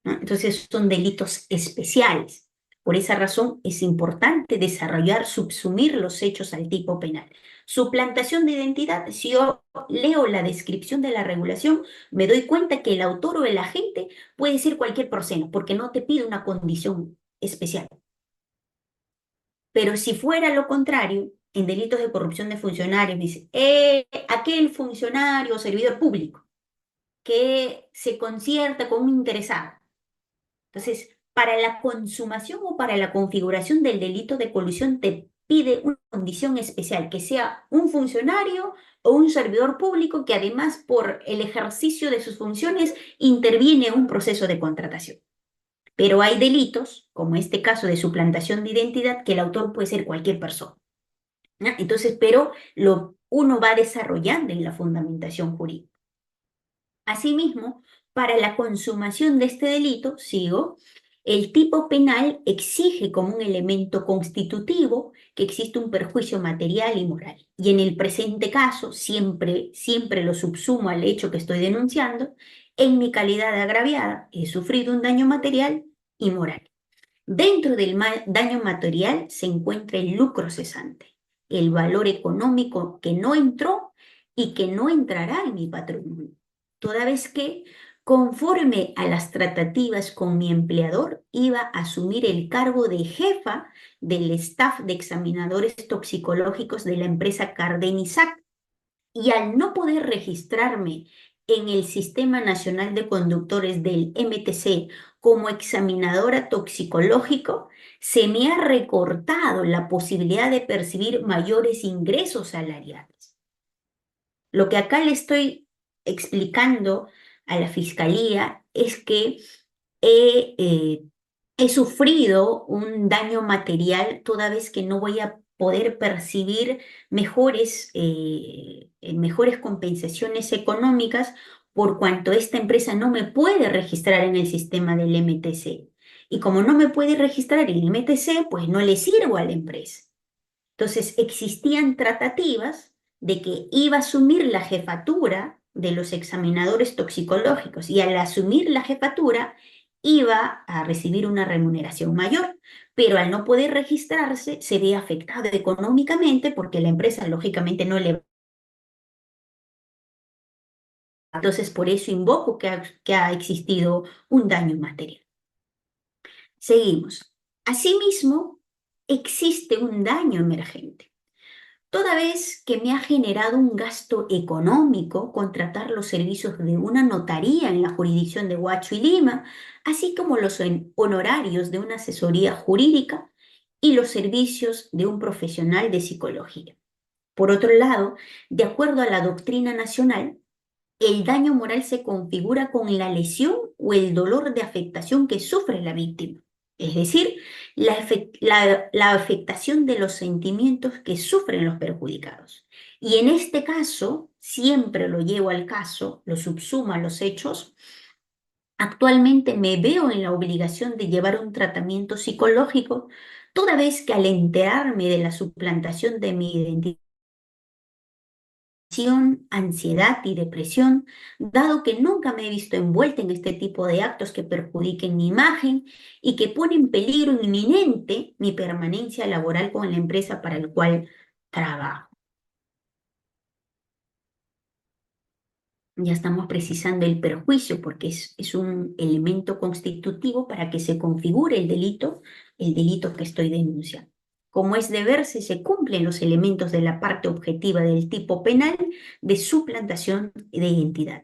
¿no? Entonces son delitos especiales. Por esa razón es importante desarrollar, subsumir los hechos al tipo penal. Suplantación de identidad, si yo leo la descripción de la regulación, me doy cuenta que el autor o el agente puede ser cualquier persona, porque no te pide una condición especial. Pero si fuera lo contrario, en delitos de corrupción de funcionarios, dice, aquel funcionario o servidor público que se concierta con un interesado. Entonces, para la consumación o para la configuración del delito de colusión te pide una condición especial, que sea un funcionario o un servidor público que además por el ejercicio de sus funciones interviene en un proceso de contratación. Pero hay delitos, como este caso de suplantación de identidad, que el autor puede ser cualquier persona, ¿no? Entonces, pero uno va desarrollando en la fundamentación jurídica. Asimismo, para la consumación de este delito, sigo, el tipo penal exige como un elemento constitutivo que existe un perjuicio material y moral. Y en el presente caso, siempre lo subsumo al hecho que estoy denunciando. En mi calidad de agraviada, he sufrido un daño material y moral. Dentro del daño material se encuentra el lucro cesante, el valor económico que no entró y que no entrará en mi patrimonio, toda vez que Conforme a las tratativas con mi empleador, iba a asumir el cargo de jefa del staff de examinadores toxicológicos de la empresa Cardenisac y al no poder registrarme en el Sistema Nacional de Conductores del MTC como examinadora toxicológico, se me ha recortado la posibilidad de percibir mayores ingresos salariales. Lo que acá le estoy explicando a la fiscalía es que he, eh, he sufrido un daño material toda vez que no voy a poder percibir mejores compensaciones económicas por cuanto esta empresa no me puede registrar en el sistema del MTC. Y como no me puede registrar en el MTC, pues no le sirvo a la empresa. Entonces existían tratativas de que iba a asumir la jefatura de los examinadores toxicológicos y al asumir la jefatura iba a recibir una remuneración mayor, pero al no poder registrarse se ve afectado económicamente porque la empresa lógicamente no le... Entonces por eso invoco que ha existido un daño material. Seguimos. Asimismo, existe un daño emergente. Toda vez que me ha generado un gasto económico contratar los servicios de una notaría en la jurisdicción de Huacho y Lima, así como los honorarios de una asesoría jurídica y los servicios de un profesional de psicología. Por otro lado, de acuerdo a la doctrina nacional, el daño moral se configura con la lesión o el dolor de afectación que sufre la víctima, es decir, la afectación de los sentimientos que sufren los perjudicados. Y en este caso, siempre lo llevo al caso, lo subsumo a los hechos. Actualmente me veo en la obligación de llevar un tratamiento psicológico, toda vez que al enterarme de la suplantación de mi identidad, ansiedad y depresión, dado que nunca me he visto envuelta en este tipo de actos que perjudiquen mi imagen y que ponen en peligro inminente mi permanencia laboral con la empresa para el cual trabajo. Ya estamos precisando el perjuicio porque es un elemento constitutivo para que se configure el delito que estoy denunciando. Como es de verse, se cumplen los elementos de la parte objetiva del tipo penal de suplantación de identidad.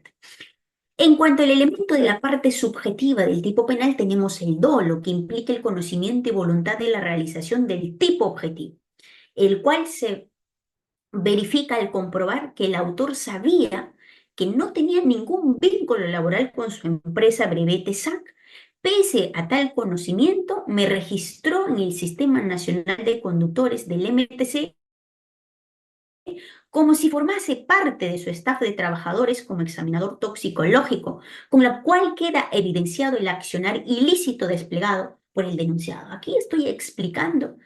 En cuanto al elemento de la parte subjetiva del tipo penal, tenemos el dolo, que implica el conocimiento y voluntad de la realización del tipo objetivo, el cual se verifica al comprobar que el autor sabía que no tenía ningún vínculo laboral con su empresa Brevete SAC. Pese a tal conocimiento, me registró en el Sistema Nacional de Conductores del MTC como si formase parte de su staff de trabajadores como examinador toxicológico, con lo cual queda evidenciado el accionar ilícito desplegado por el denunciado. Aquí estoy explicando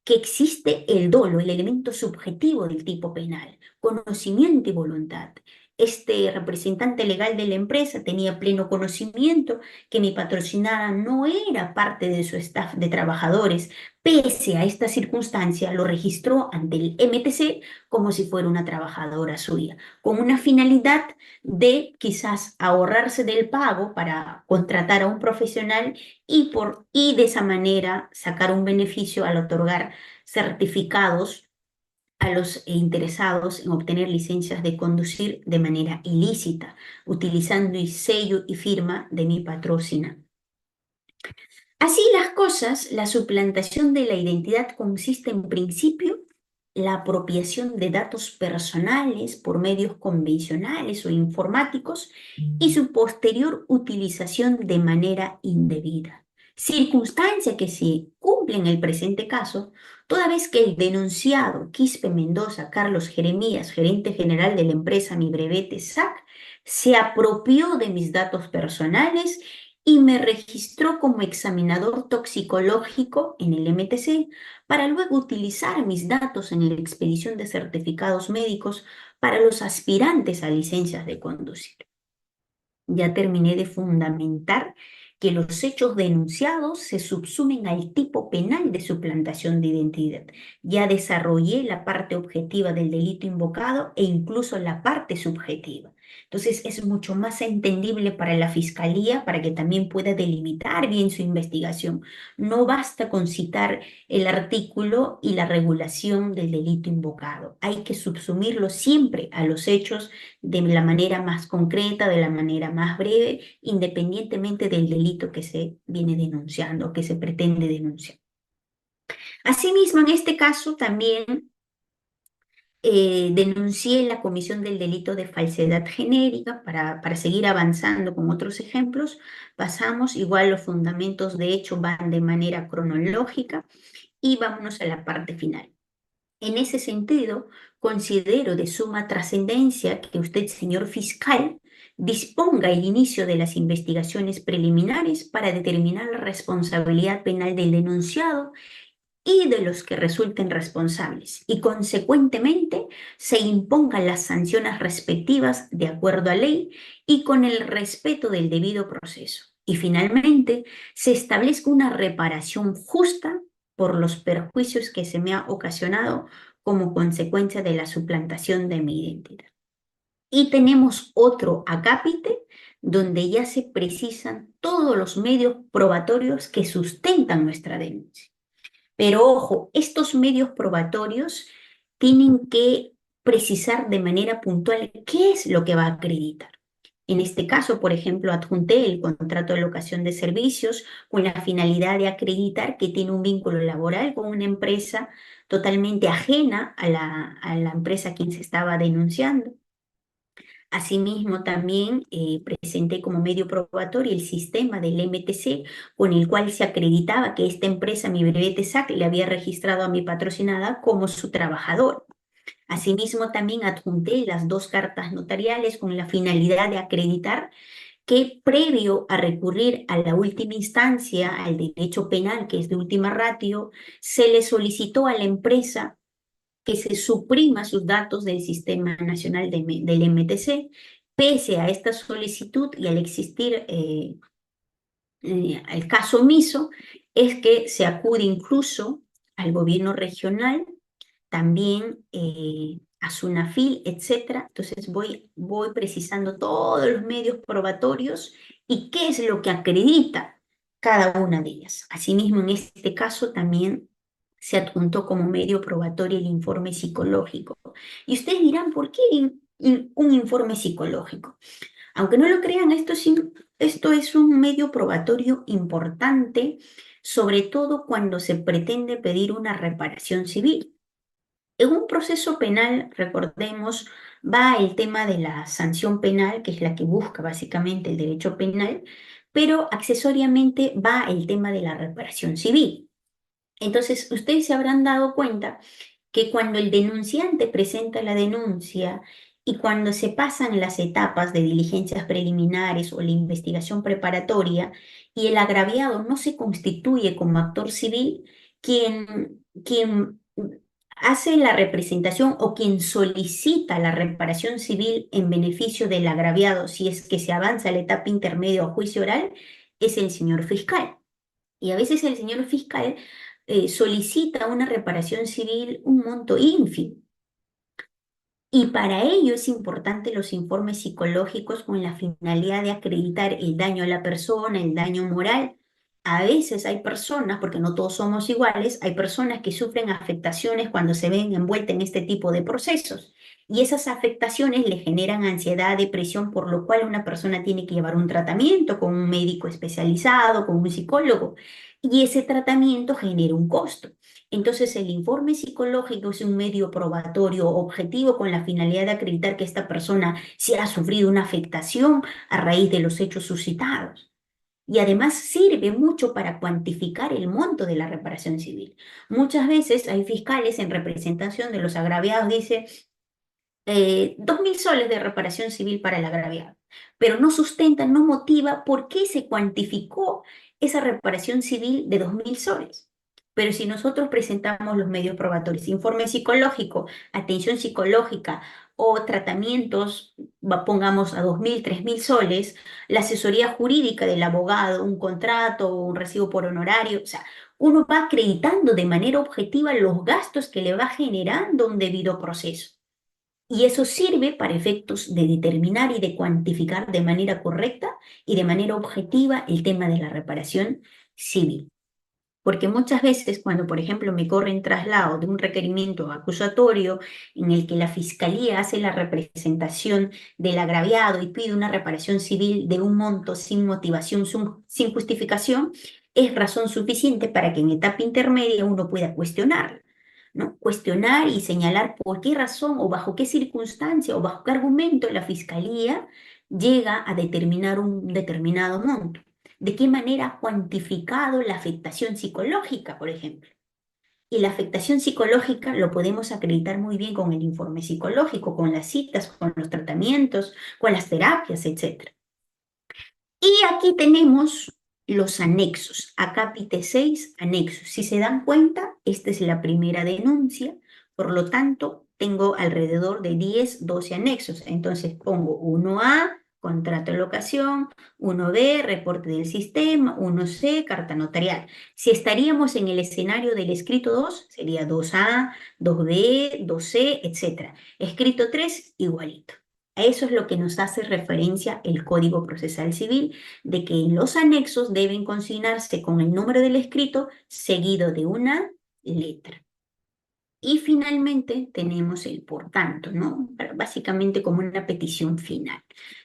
que existe el dolo, el elemento subjetivo del tipo penal, conocimiento y voluntad. Este representante legal de la empresa tenía pleno conocimiento que mi patrocinada no era parte de su staff de trabajadores. Pese a esta circunstancia, lo registró ante el MTC como si fuera una trabajadora suya, con una finalidad de quizás ahorrarse del pago para contratar a un profesional y de esa manera sacar un beneficio al otorgar certificados a los interesados en obtener licencias de conducir de manera ilícita, utilizando el sello y firma de mi patrocina. Así las cosas, la suplantación de la identidad consiste en principio la apropiación de datos personales por medios convencionales o informáticos y su posterior utilización de manera indebida. Circunstancia que se cumple en el presente caso, toda vez que el denunciado Quispe Mendoza Carlos Jeremías, gerente general de la empresa Mi Brevete SAC, se apropió de mis datos personales y me registró como examinador toxicológico en el MTC para luego utilizar mis datos en la expedición de certificados médicos para los aspirantes a licencias de conducir. Ya terminé de fundamentar que los hechos denunciados se subsumen al tipo penal de suplantación de identidad. Ya desarrollé la parte objetiva del delito invocado e incluso la parte subjetiva. Entonces es mucho más entendible para la fiscalía para que también pueda delimitar bien su investigación. No basta con citar el artículo y la regulación del delito invocado. Hay que subsumirlo siempre a los hechos de la manera más concreta, de la manera más breve, independientemente del delito que se viene denunciando, que se pretende denunciar. Asimismo, en este caso también denuncié la comisión del delito de falsedad genérica para seguir avanzando con otros ejemplos. Pasamos, igual los fundamentos de hecho van de manera cronológica y vámonos a la parte final. En ese sentido, considero de suma trascendencia que usted, señor fiscal, disponga el inicio de las investigaciones preliminares para determinar la responsabilidad penal del denunciado y de los que resulten responsables, y consecuentemente se impongan las sanciones respectivas de acuerdo a ley y con el respeto del debido proceso. Y finalmente, se establezca una reparación justa por los perjuicios que se me ha ocasionado como consecuencia de la suplantación de mi identidad. Y tenemos otro acápite donde ya se precisan todos los medios probatorios que sustentan nuestra denuncia. Pero ojo, estos medios probatorios tienen que precisar de manera puntual qué es lo que va a acreditar. En este caso, por ejemplo, adjunté el contrato de locación de servicios con la finalidad de acreditar que tiene un vínculo laboral con una empresa totalmente ajena a la empresa a quien se estaba denunciando. Asimismo, también presenté como medio probatorio el sistema del MTC, con el cual se acreditaba que esta empresa, mi brevete SAC, le había registrado a mi patrocinada como su trabajador. Asimismo, también adjunté las dos cartas notariales con la finalidad de acreditar que previo a recurrir a la última instancia, al derecho penal, que es de última ratio, se le solicitó a la empresa que se suprima sus datos del Sistema Nacional del MTC. Pese a esta solicitud y al existir el caso omiso, es que se acude incluso al gobierno regional, también a SUNAFIL, etcétera. Entonces voy precisando todos los medios probatorios y qué es lo que acredita cada una de ellas. Asimismo, en este caso también se adjuntó como medio probatorio el informe psicológico. Y ustedes dirán, ¿por qué un informe psicológico? Aunque no lo crean, esto es un medio probatorio importante, sobre todo cuando se pretende pedir una reparación civil. En un proceso penal, recordemos, va el tema de la sanción penal, que es la que busca básicamente el derecho penal, pero accesoriamente va el tema de la reparación civil. Entonces, ustedes se habrán dado cuenta que cuando el denunciante presenta la denuncia y cuando se pasan las etapas de diligencias preliminares o la investigación preparatoria y el agraviado no se constituye como actor civil, quien hace la representación o quien solicita la reparación civil en beneficio del agraviado, si es que se avanza a la etapa intermedia o juicio oral, es el señor fiscal. Y a veces el señor fiscal solicita una reparación civil un monto ínfimo. Y para ello es importante los informes psicológicos con la finalidad de acreditar el daño a la persona, el daño moral. A veces hay personas, porque no todos somos iguales, hay personas que sufren afectaciones cuando se ven envueltas en este tipo de procesos. Y esas afectaciones le generan ansiedad, depresión, por lo cual una persona tiene que llevar un tratamiento con un médico especializado, con un psicólogo. Y ese tratamiento genera un costo. Entonces, el informe psicológico es un medio probatorio objetivo con la finalidad de acreditar que esta persona sí ha sufrido una afectación a raíz de los hechos suscitados. Y además sirve mucho para cuantificar el monto de la reparación civil. Muchas veces hay fiscales en representación de los agraviados, dice 2.000 soles de reparación civil para el agraviado, pero no sustenta, no motiva por qué se cuantificó esa reparación civil de 2.000 soles. Pero si nosotros presentamos los medios probatorios, informe psicológico, atención psicológica o tratamientos, pongamos a 2.000, 3.000 soles, la asesoría jurídica del abogado, un contrato, un recibo por honorario, o sea, uno va acreditando de manera objetiva los gastos que le va generando un debido proceso. Y eso sirve para efectos de determinar y de cuantificar de manera correcta y de manera objetiva el tema de la reparación civil. Porque muchas veces cuando, por ejemplo, me corren traslado de un requerimiento acusatorio en el que la fiscalía hace la representación del agraviado y pide una reparación civil de un monto sin motivación, sin justificación, es razón suficiente para que en etapa intermedia uno pueda cuestionar, ¿no? Cuestionar y señalar por qué razón o bajo qué circunstancia o bajo qué argumento la fiscalía llega a determinar un determinado monto. ¿De qué manera ha cuantificado la afectación psicológica, por ejemplo? Y la afectación psicológica lo podemos acreditar muy bien con el informe psicológico, con las citas, con los tratamientos, con las terapias, etc. Y aquí tenemos los anexos, acápite 6, anexos. Si se dan cuenta, esta es la primera denuncia, por lo tanto, tengo alrededor de 10, 12 anexos. Entonces pongo 1A, contrato de locación, 1B, reporte del sistema, 1C, carta notarial. Si estaríamos en el escenario del escrito 2, sería 2A, 2B, 2C, etc. Escrito 3, igualito. A eso es lo que nos hace referencia el Código Procesal Civil, de que en los anexos deben consignarse con el número del escrito seguido de una letra. Y finalmente tenemos el por tanto, ¿no? Básicamente como una petición final.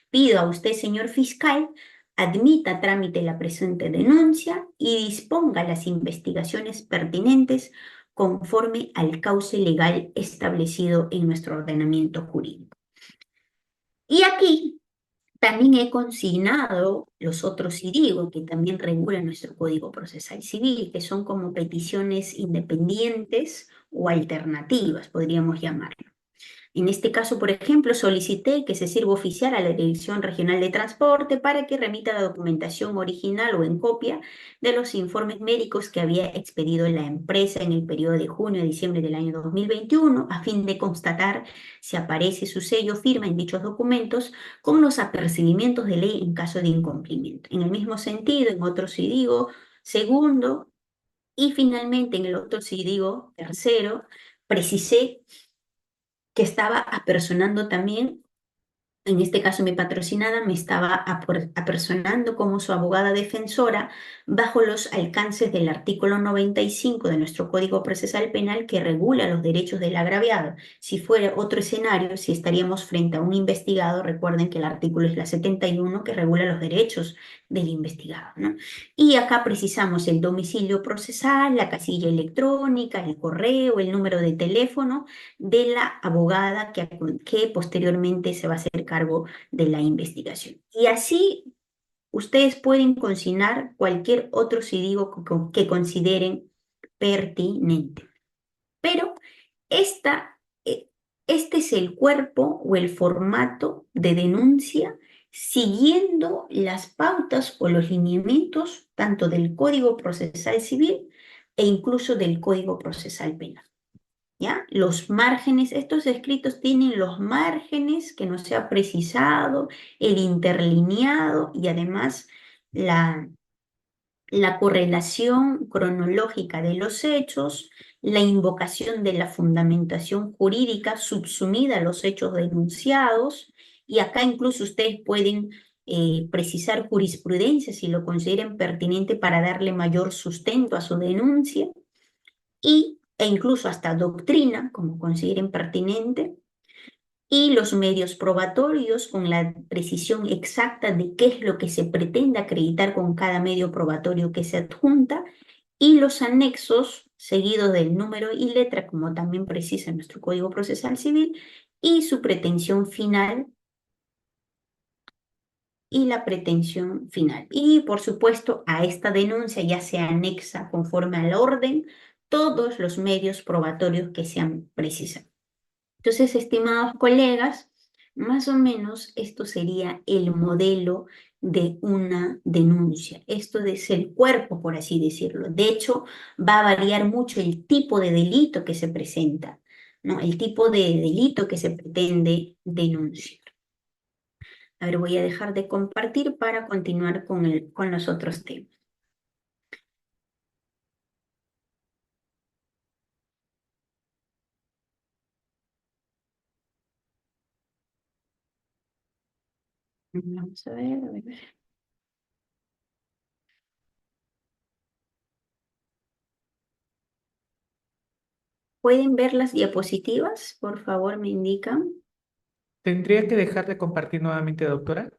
Pido a usted, señor fiscal, admita a trámite la presente denuncia y disponga las investigaciones pertinentes conforme al cauce legal establecido en nuestro ordenamiento jurídico. Y aquí también he consignado los otros IDIGO que también regulan nuestro Código Procesal Civil, que son como peticiones independientes o alternativas, podríamos llamarlo. En este caso, por ejemplo, solicité que se sirva oficial a la Dirección Regional de Transporte para que remita la documentación original o en copia de los informes médicos que había expedido la empresa en el periodo de junio a diciembre del año 2021, a fin de constatar si aparece su sello o firma en dichos documentos con los apercibimientos de ley en caso de incumplimiento. En el mismo sentido, en otro sí digo, segundo, y finalmente en el otro sí digo, tercero, precisé que estaba apersonando también, en este caso mi patrocinada, me estaba apersonando como su abogada defensora bajo los alcances del artículo 95 de nuestro Código Procesal Penal que regula los derechos del agraviado. Si fuera otro escenario, si estaríamos frente a un investigado, recuerden que el artículo es la 71 que regula los derechos del investigado, ¿no? Y acá precisamos el domicilio procesal, la casilla electrónica, el correo, el número de teléfono de la abogada que posteriormente se va a hacer cargo de la investigación. Y así ustedes pueden consignar cualquier otro código que consideren pertinente. Pero esta, eh, este es el cuerpo o el formato de denuncia siguiendo las pautas o los lineamientos tanto del Código Procesal Civil e incluso del Código Procesal Penal. ¿Ya? Los márgenes, estos escritos tienen los márgenes que no se ha precisado, el interlineado y además la, la correlación cronológica de los hechos, la invocación de la fundamentación jurídica subsumida a los hechos denunciados, y acá incluso ustedes pueden precisar jurisprudencia si lo consideren pertinente para darle mayor sustento a su denuncia e incluso hasta doctrina, como consideren pertinente, y los medios probatorios con la precisión exacta de qué es lo que se pretende acreditar con cada medio probatorio que se adjunta, y los anexos seguidos del número y letra, como también precisa nuestro Código Procesal Civil, y su pretensión final y la pretensión final. Y por supuesto, a esta denuncia ya se anexa conforme al orden todos los medios probatorios que sean precisados. Entonces, estimados colegas, más o menos esto sería el modelo de una denuncia. Esto es el cuerpo, por así decirlo. De hecho, va a variar mucho el tipo de delito que se presenta, ¿no? El tipo de delito que se pretende denunciar. A ver, voy a dejar de compartir para continuar con los otros temas. Vamos a ver, a ver. ¿Pueden ver las diapositivas? Por favor, me indican. ¿Tendría que dejar de compartir nuevamente, doctora?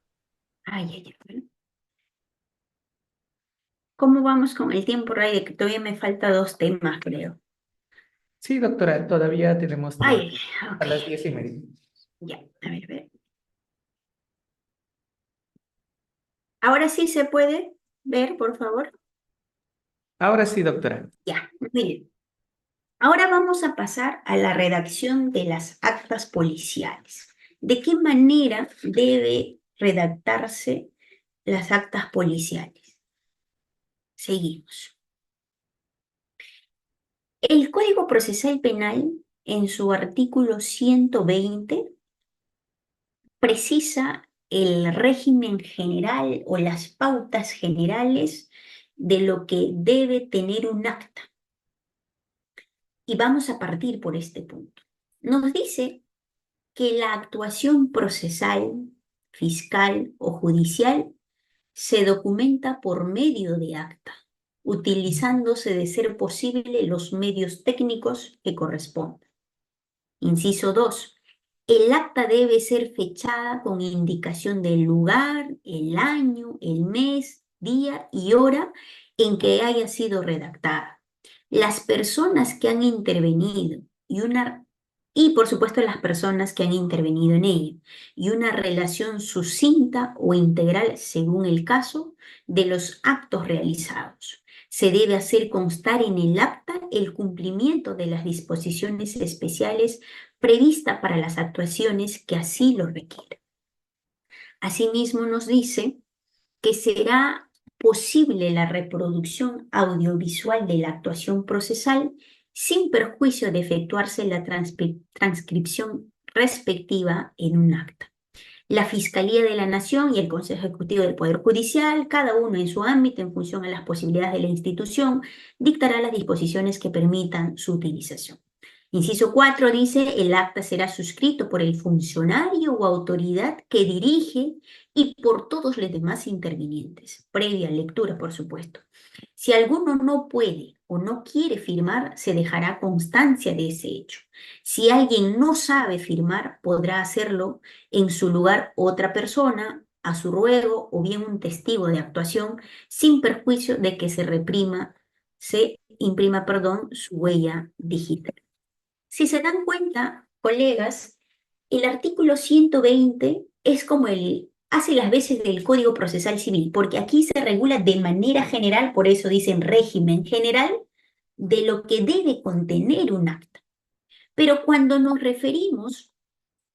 Ay, ay, ay. ¿Cómo vamos con el tiempo, Ray? Que todavía me falta dos temas, creo. Sí, doctora, todavía tenemos tiempo. Ay, A ok. las 10:30. Ya, a ver, a ver. Ahora sí se puede ver, por favor. Ahora sí, doctora. Ya, muy bien. Ahora vamos a pasar a la redacción de las actas policiales. ¿De qué manera debe redactarse las actas policiales? Seguimos. El Código Procesal Penal, en su artículo 120, precisa el régimen general o las pautas generales de lo que debe tener un acta. Y vamos a partir por este punto. Nos dice que la actuación procesal, fiscal o judicial se documenta por medio de acta, utilizándose de ser posible los medios técnicos que correspondan. Inciso 2. El acta debe ser fechada con indicación del lugar, el año, el mes, día y hora en que haya sido redactada. Las personas que han intervenido y por supuesto las personas que han intervenido en ella y una relación sucinta o integral según el caso de los actos realizados. Se debe hacer constar en el acta el cumplimiento de las disposiciones especiales prevista para las actuaciones que así lo requieran. Asimismo, nos dice que será posible la reproducción audiovisual de la actuación procesal sin perjuicio de efectuarse la transcripción respectiva en un acta. La Fiscalía de la Nación y el Consejo Ejecutivo del Poder Judicial, cada uno en su ámbito en función a las posibilidades de la institución, dictará las disposiciones que permitan su utilización. Inciso 4 dice, el acta será suscrito por el funcionario o autoridad que dirige y por todos los demás intervinientes, previa lectura, por supuesto. Si alguno no puede o no quiere firmar, se dejará constancia de ese hecho. Si alguien no sabe firmar, podrá hacerlo en su lugar otra persona, a su ruego o bien un testigo de actuación, sin perjuicio de que se imprima, su huella digital. Si se dan cuenta, colegas, el artículo 120 es como hace las veces del Código Procesal Civil, porque aquí se regula de manera general, por eso dicen régimen general, de lo que debe contener un acta. Pero cuando nos referimos,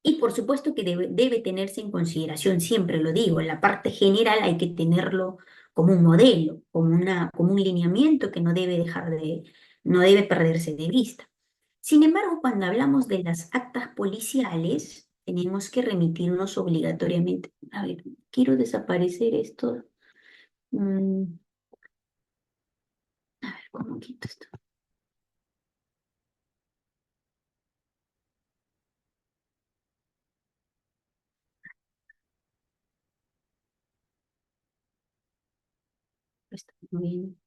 y por supuesto que debe tenerse en consideración, siempre lo digo, en la parte general hay que tenerlo como un modelo, como un lineamiento que no debe perderse de vista. Sin embargo, cuando hablamos de las actas policiales, tenemos que remitirnos obligatoriamente. A ver, quiero desaparecer esto. Mm, a ver, ¿cómo quito esto? Está muy bien.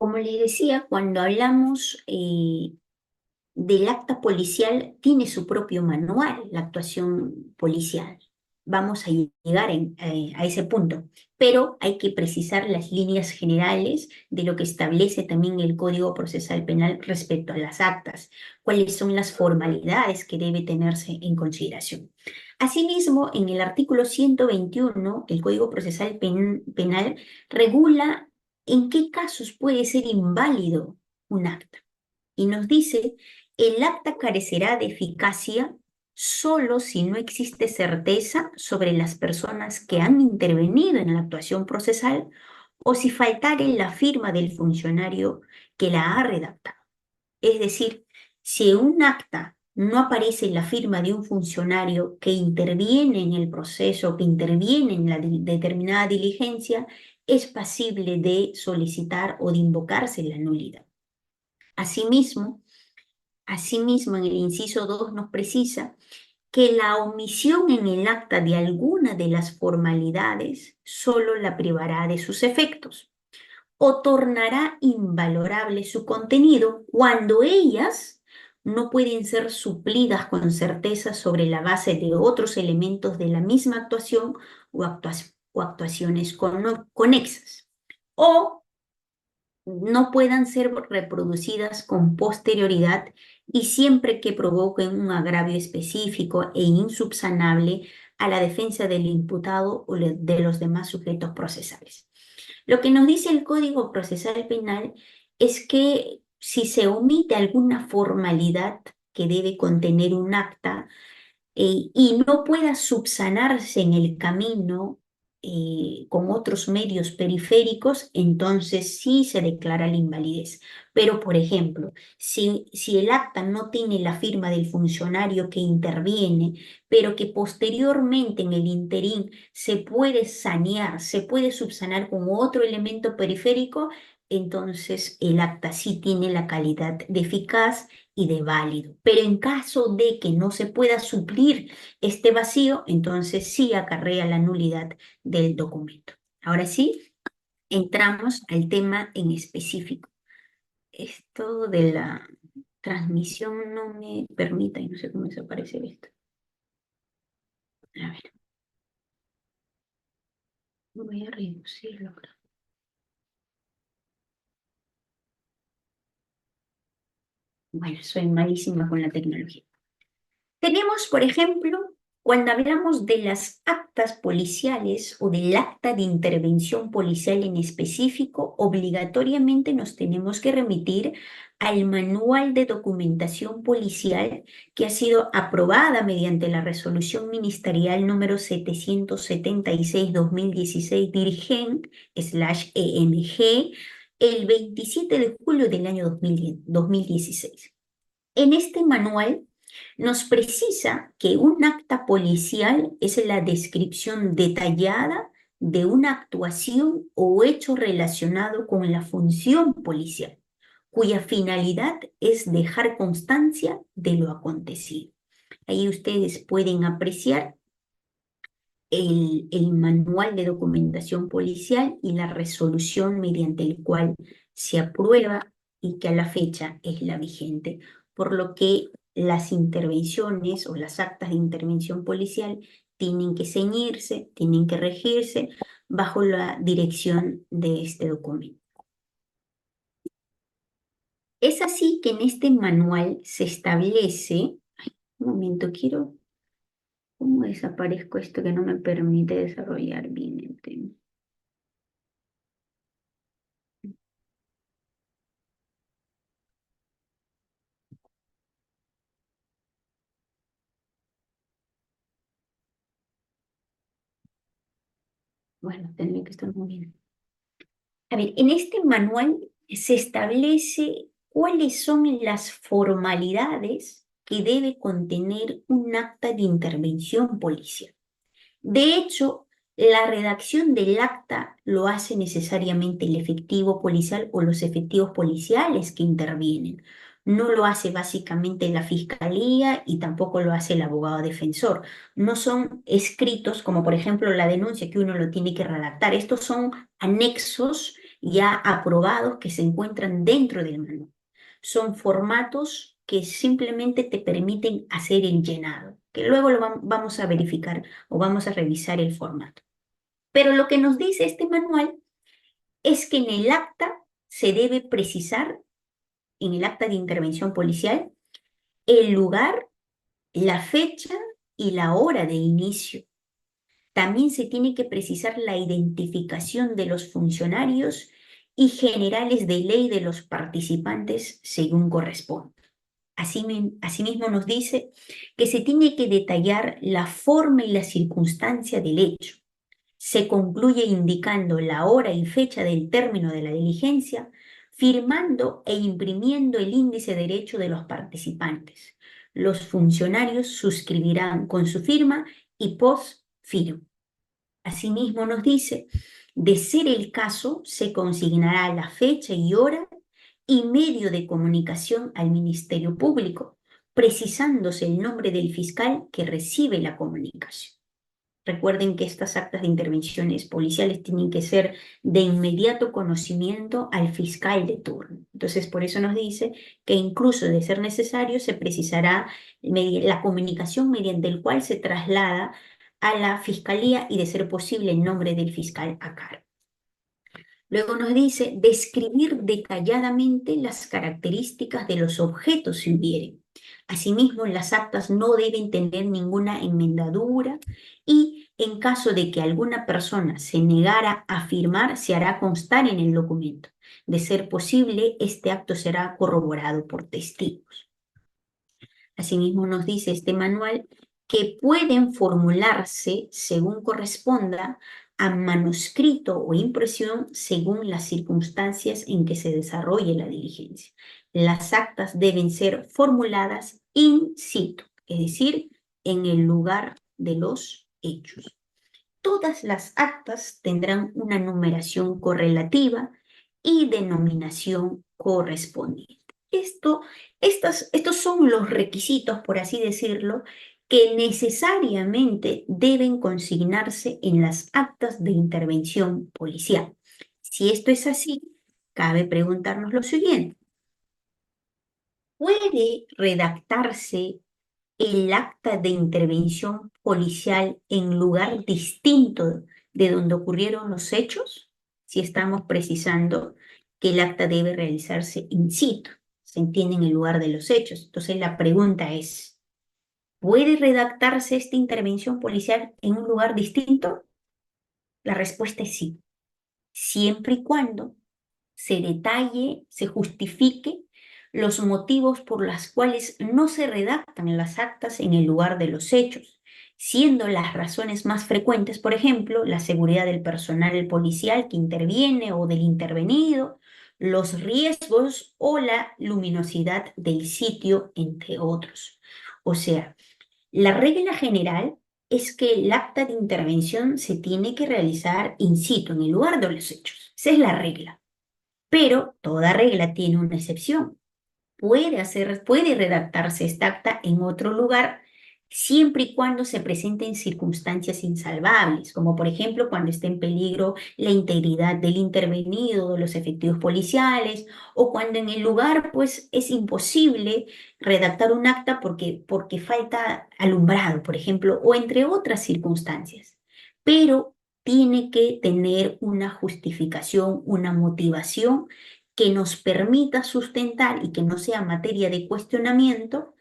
Como les decía, cuando hablamos del acta policial, tiene su propio manual, la actuación policial. Vamos a llegar a ese punto, pero hay que precisar las líneas generales de lo que establece también el Código Procesal Penal respecto a las actas, cuáles son las formalidades que debe tenerse en consideración. Asimismo, en el artículo 121, el Código Procesal Penal regula en qué casos puede ser inválido un acta y nos dice, el acta carecerá de eficacia solo si no existe certeza sobre las personas que han intervenido en la actuación procesal o si faltare la firma del funcionario que la ha redactado. Es decir, si en un acta no aparece la firma de un funcionario que interviene en el proceso, que interviene en la determinada diligencia, es pasible de solicitar o de invocarse la nulidad. Asimismo, en el inciso 2 nos precisa que la omisión en el acta de alguna de las formalidades solo la privará de sus efectos o tornará invalorable su contenido cuando ellas no pueden ser suplidas con certeza sobre la base de otros elementos de la misma actuación o actuaciones conexas, o no puedan ser reproducidas con posterioridad y siempre que provoquen un agravio específico e insubsanable a la defensa del imputado o de los demás sujetos procesales. Lo que nos dice el Código Procesal Penal es que si se omite alguna formalidad que debe contener un acta, y no pueda subsanarse en el camino con otros medios periféricos, entonces sí se declara la invalidez. Pero, por ejemplo, si el acta no tiene la firma del funcionario que interviene, pero que posteriormente en el interín se puede sanear, se puede subsanar con otro elemento periférico, entonces el acta sí tiene la calidad de eficaz y de válido. Pero en caso de que no se pueda suplir este vacío, entonces sí acarrea la nulidad del documento. Ahora sí, entramos al tema en específico. Esto de la transmisión no me permite, y no sé cómo desaparece esto. A ver. Voy a reducirlo. Bueno, soy malísima con la tecnología. Tenemos, por ejemplo, cuando hablamos de las actas policiales o del acta de intervención policial en específico, obligatoriamente nos tenemos que remitir al manual de documentación policial que ha sido aprobada mediante la resolución ministerial número 776/2016 DIRGEN/EMG el 27 de julio del año 2016. En este manual nos precisa que un acta policial es la descripción detallada de una actuación o hecho relacionado con la función policial, cuya finalidad es dejar constancia de lo acontecido. Ahí ustedes pueden apreciar el manual de documentación policial y la resolución mediante el cual se aprueba y que a la fecha es la vigente, por lo que las intervenciones o las actas de intervención policial tienen que ceñirse, tienen que regirse bajo la dirección de este documento. Es así que en este manual se establece, un momento, ¿cómo desaparezco esto que no me permite desarrollar bien el tema? Bueno, tendría que estar muy bien. A ver, en este manual se establece cuáles son las formalidades que debe contener un acta de intervención policial. De hecho, la redacción del acta lo hace necesariamente el efectivo policial o los efectivos policiales que intervienen. No lo hace básicamente la fiscalía y tampoco lo hace el abogado defensor. No son escritos como por ejemplo la denuncia que uno lo tiene que redactar. Estos son anexos ya aprobados que se encuentran dentro del manual. Son formatos que simplemente te permiten hacer el llenado, que luego lo vamos a verificar o vamos a revisar el formato. Pero lo que nos dice este manual es que en el acta se debe precisar, en el acta de intervención policial, el lugar, la fecha y la hora de inicio. También se tiene que precisar la identificación de los funcionarios y generales de ley de los participantes según corresponda. Asimismo nos dice que se tiene que detallar la forma y la circunstancia del hecho. Se concluye indicando la hora y fecha del término de la diligencia, firmando e imprimiendo el índice de derecho de los participantes. Los funcionarios suscribirán con su firma y post-firma. Asimismo nos dice, de ser el caso, se consignará la fecha y hora y medio de comunicación al Ministerio Público, precisándose el nombre del fiscal que recibe la comunicación. Recuerden que estas actas de intervenciones policiales tienen que ser de inmediato conocimiento al fiscal de turno. Entonces, por eso nos dice que incluso de ser necesario se precisará la comunicación mediante el cual se traslada a la fiscalía y de ser posible el nombre del fiscal a cargo. Luego nos dice describir detalladamente las características de los objetos si hubiere. Asimismo, las actas no deben tener ninguna enmendadura y en caso de que alguna persona se negara a firmar, se hará constar en el documento. De ser posible, este acto será corroborado por testigos. Asimismo, nos dice este manual que pueden formularse según corresponda a manuscrito o impresión según las circunstancias en que se desarrolle la diligencia. Las actas deben ser formuladas in situ, es decir, en el lugar de los hechos. Todas las actas tendrán una numeración correlativa y denominación correspondiente. Estos son los requisitos, por así decirlo, que necesariamente deben consignarse en las actas de intervención policial. Si esto es así, cabe preguntarnos lo siguiente. ¿Puede redactarse el acta de intervención policial en lugar distinto de donde ocurrieron los hechos? Si estamos precisando que el acta debe realizarse in situ, se entiende en el lugar de los hechos. Entonces la pregunta es, ¿puede redactarse esta intervención policial en un lugar distinto? La respuesta es sí, siempre y cuando se detalle, se justifique los motivos por los cuales no se redactan las actas en el lugar de los hechos, siendo las razones más frecuentes, por ejemplo, la seguridad del personal policial que interviene o del intervenido, los riesgos o la luminosidad del sitio, entre otros. O sea, la regla general es que el acta de intervención se tiene que realizar in situ, en el lugar de los hechos. Esa es la regla. Pero toda regla tiene una excepción. Puede redactarse esta acta en otro lugar siempre y cuando se presenten circunstancias insalvables, como por ejemplo cuando esté en peligro la integridad del intervenido, de los efectivos policiales, o cuando en el lugar pues es imposible redactar un acta porque falta alumbrado, por ejemplo, o entre otras circunstancias. Pero tiene que tener una justificación, una motivación que nos permita sustentar y que no sea materia de cuestionamiento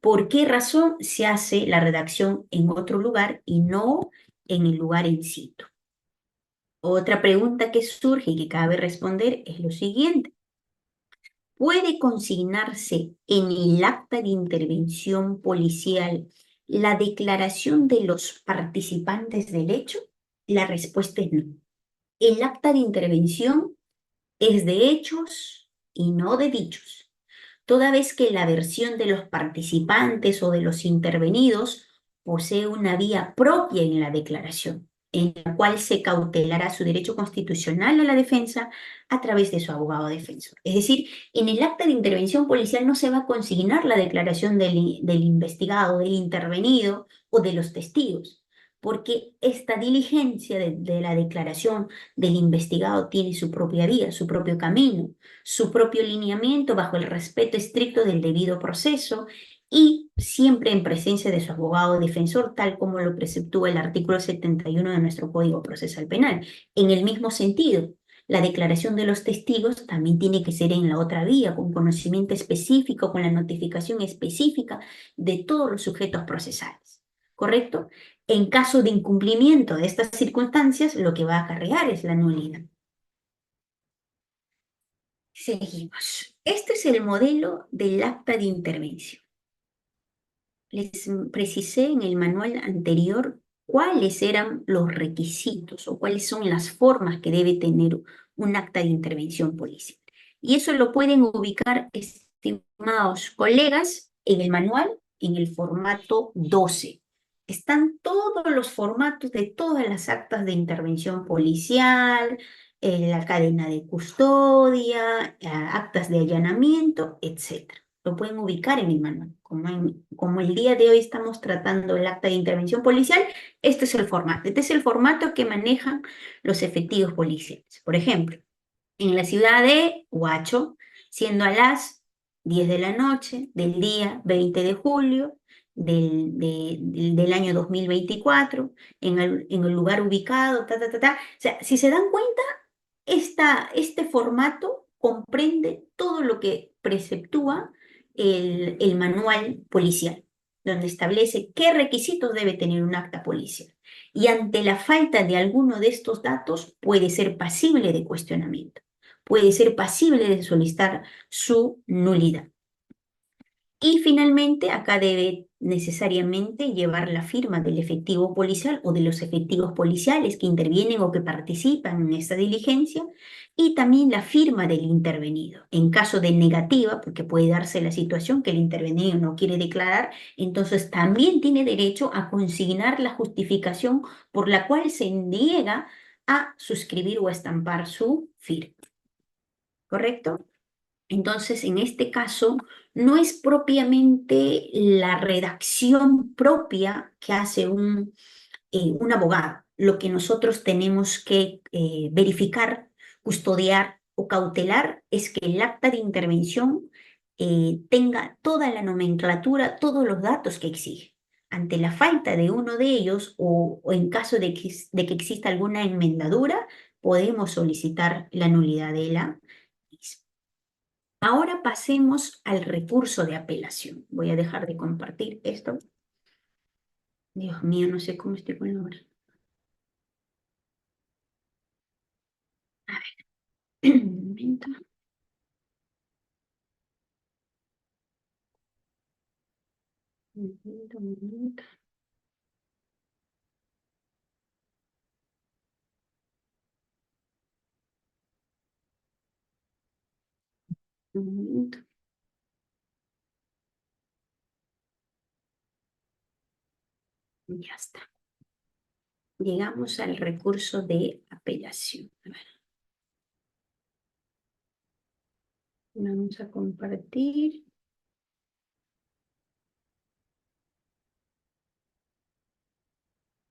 por qué razón se hace la redacción en otro lugar y no en el lugar in situ. Otra pregunta que surge y que cabe responder es lo siguiente. ¿Puede consignarse en el acta de intervención policial la declaración de los participantes del hecho? La respuesta es no. El acta de intervención es de hechos y no de dichos, toda vez que la versión de los participantes o de los intervenidos posee una vía propia en la declaración, en la cual se cautelará su derecho constitucional a la defensa a través de su abogado defensor. Es decir, en el acta de intervención policial no se va a consignar la declaración del investigado, del intervenido o de los testigos, porque esta diligencia de la declaración del investigado tiene su propia vía, su propio camino, su propio lineamiento bajo el respeto estricto del debido proceso y siempre en presencia de su abogado defensor, tal como lo preceptúa el artículo 71 de nuestro Código Procesal Penal. En el mismo sentido, la declaración de los testigos también tiene que ser en la otra vía, con conocimiento específico, con la notificación específica de todos los sujetos procesales. ¿Correcto? En caso de incumplimiento de estas circunstancias, lo que va a acarrear es la nulidad. Seguimos. Este es el modelo del acta de intervención. Les precisé en el manual anterior cuáles eran los requisitos o cuáles son las formas que debe tener un acta de intervención policial. Y eso lo pueden ubicar, estimados colegas, en el manual en el formato 12. Están todos los formatos de todas las actas de intervención policial, la cadena de custodia, actas de allanamiento, etcétera. Lo pueden ubicar en el manual. Como el día de hoy estamos tratando el acta de intervención policial, este es el formato. Este es el formato que manejan los efectivos policiales. Por ejemplo, en la ciudad de Huacho, siendo a las 10 de la noche del día 20 de julio del año 2024, en el lugar ubicado, ta, ta, ta, ta. O sea, si se dan cuenta, este formato comprende todo lo que preceptúa el manual policial, donde establece qué requisitos debe tener un acta policial. Y ante la falta de alguno de estos datos, puede ser pasible de cuestionamiento, puede ser pasible de solicitar su nulidad. Y finalmente, acá debe necesariamente llevar la firma del efectivo policial o de los efectivos policiales que intervienen o que participan en esta diligencia, y también la firma del intervenido. En caso de negativa, porque puede darse la situación que el intervenido no quiere declarar, entonces también tiene derecho a consignar la justificación por la cual se niega a suscribir o a estampar su firma. ¿Correcto? Entonces, en este caso, no es propiamente la redacción propia que hace un abogado. Lo que nosotros tenemos que verificar, custodiar o cautelar es que el acta de intervención tenga toda la nomenclatura, todos los datos que exige. Ante la falta de uno de ellos o en caso de que exista alguna enmendadura, podemos solicitar la nulidad de la misma. Ahora pasemos al recurso de apelación. Voy a dejar de compartir esto. Dios mío, no sé cómo estoy con la hora. A ver, un momento. Un momento, un momento. Un momento. Ya está. Llegamos al recurso de apelación. A ver, vamos a compartir.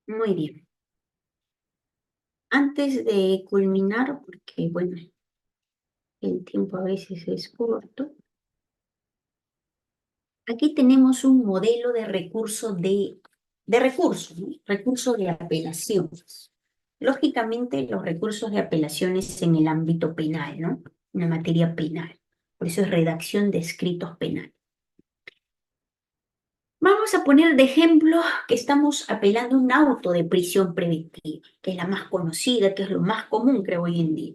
Muy bien. Antes de culminar, porque bueno, el tiempo a veces es corto, aquí tenemos un modelo de recurso ¿no? Recurso de apelación. Lógicamente, los recursos de apelaciones en el ámbito penal, ¿no? En la materia penal. Por eso es redacción de escritos penales. Vamos a poner de ejemplo que estamos apelando un auto de prisión preventiva, que es la más conocida, que es lo más común, creo, hoy en día.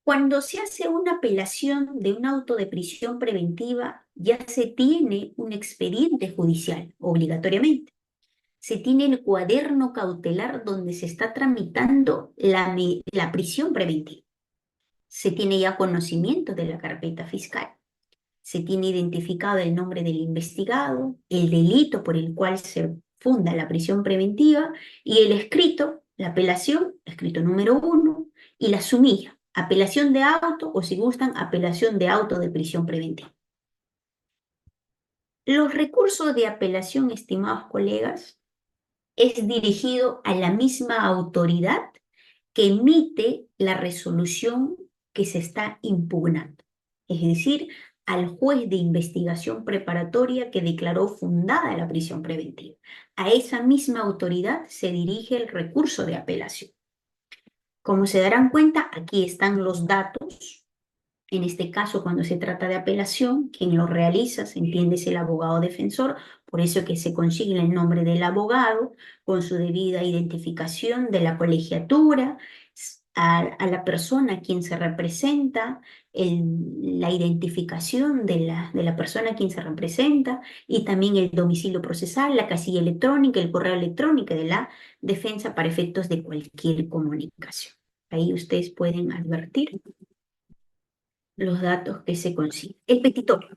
Cuando se hace una apelación de un auto de prisión preventiva, ya se tiene un expediente judicial, obligatoriamente. Se tiene el cuaderno cautelar donde se está tramitando la prisión preventiva. Se tiene ya conocimiento de la carpeta fiscal. Se tiene identificado el nombre del investigado, el delito por el cual se funda la prisión preventiva y el escrito, la apelación, escrito número 1, y la sumilla, apelación de auto o si gustan, apelación de auto de prisión preventiva. Los recursos de apelación, estimados colegas, es dirigido a la misma autoridad que emite la resolución que se está impugnando, es decir, al juez de investigación preparatoria que declaró fundada la prisión preventiva. A esa misma autoridad se dirige el recurso de apelación. Como se darán cuenta, aquí están los datos. En este caso, cuando se trata de apelación, quien lo realiza, se entiende, es el abogado defensor, por eso que se consigna el nombre del abogado con su debida identificación de la colegiatura, a la persona a quien se representa, la identificación de la persona a quien se representa y también el domicilio procesal, la casilla electrónica, el correo electrónico de la defensa para efectos de cualquier comunicación. Ahí ustedes pueden advertir los datos que se consiguen. El petitorio.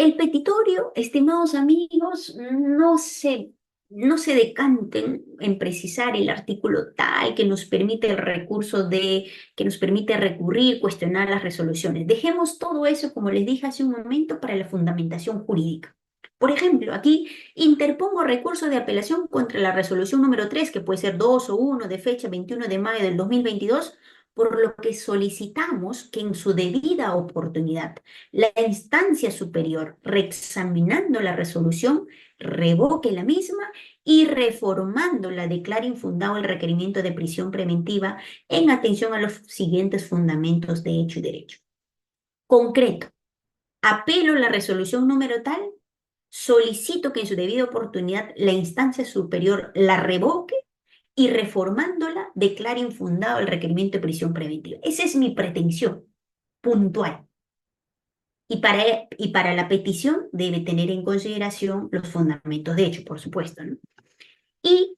El petitorio, estimados amigos, no se decanten en precisar el artículo tal que nos permite el recurso que nos permite recurrir, cuestionar las resoluciones. Dejemos todo eso, como les dije hace un momento, para la fundamentación jurídica. Por ejemplo, aquí interpongo recurso de apelación contra la resolución número 3, que puede ser 2 o 1 de fecha 21 de mayo del 2022, por lo que solicitamos que en su debida oportunidad la instancia superior, reexaminando la resolución, revoque la misma y reformándola declara infundado el requerimiento de prisión preventiva en atención a los siguientes fundamentos de hecho y derecho. Concreto, apelo la resolución número tal, solicito que en su debida oportunidad la instancia superior la revoque y reformándola declare infundado el requerimiento de prisión preventiva. Esa es mi pretensión puntual. Y para la petición debe tener en consideración los fundamentos de hecho, por supuesto, ¿no? Y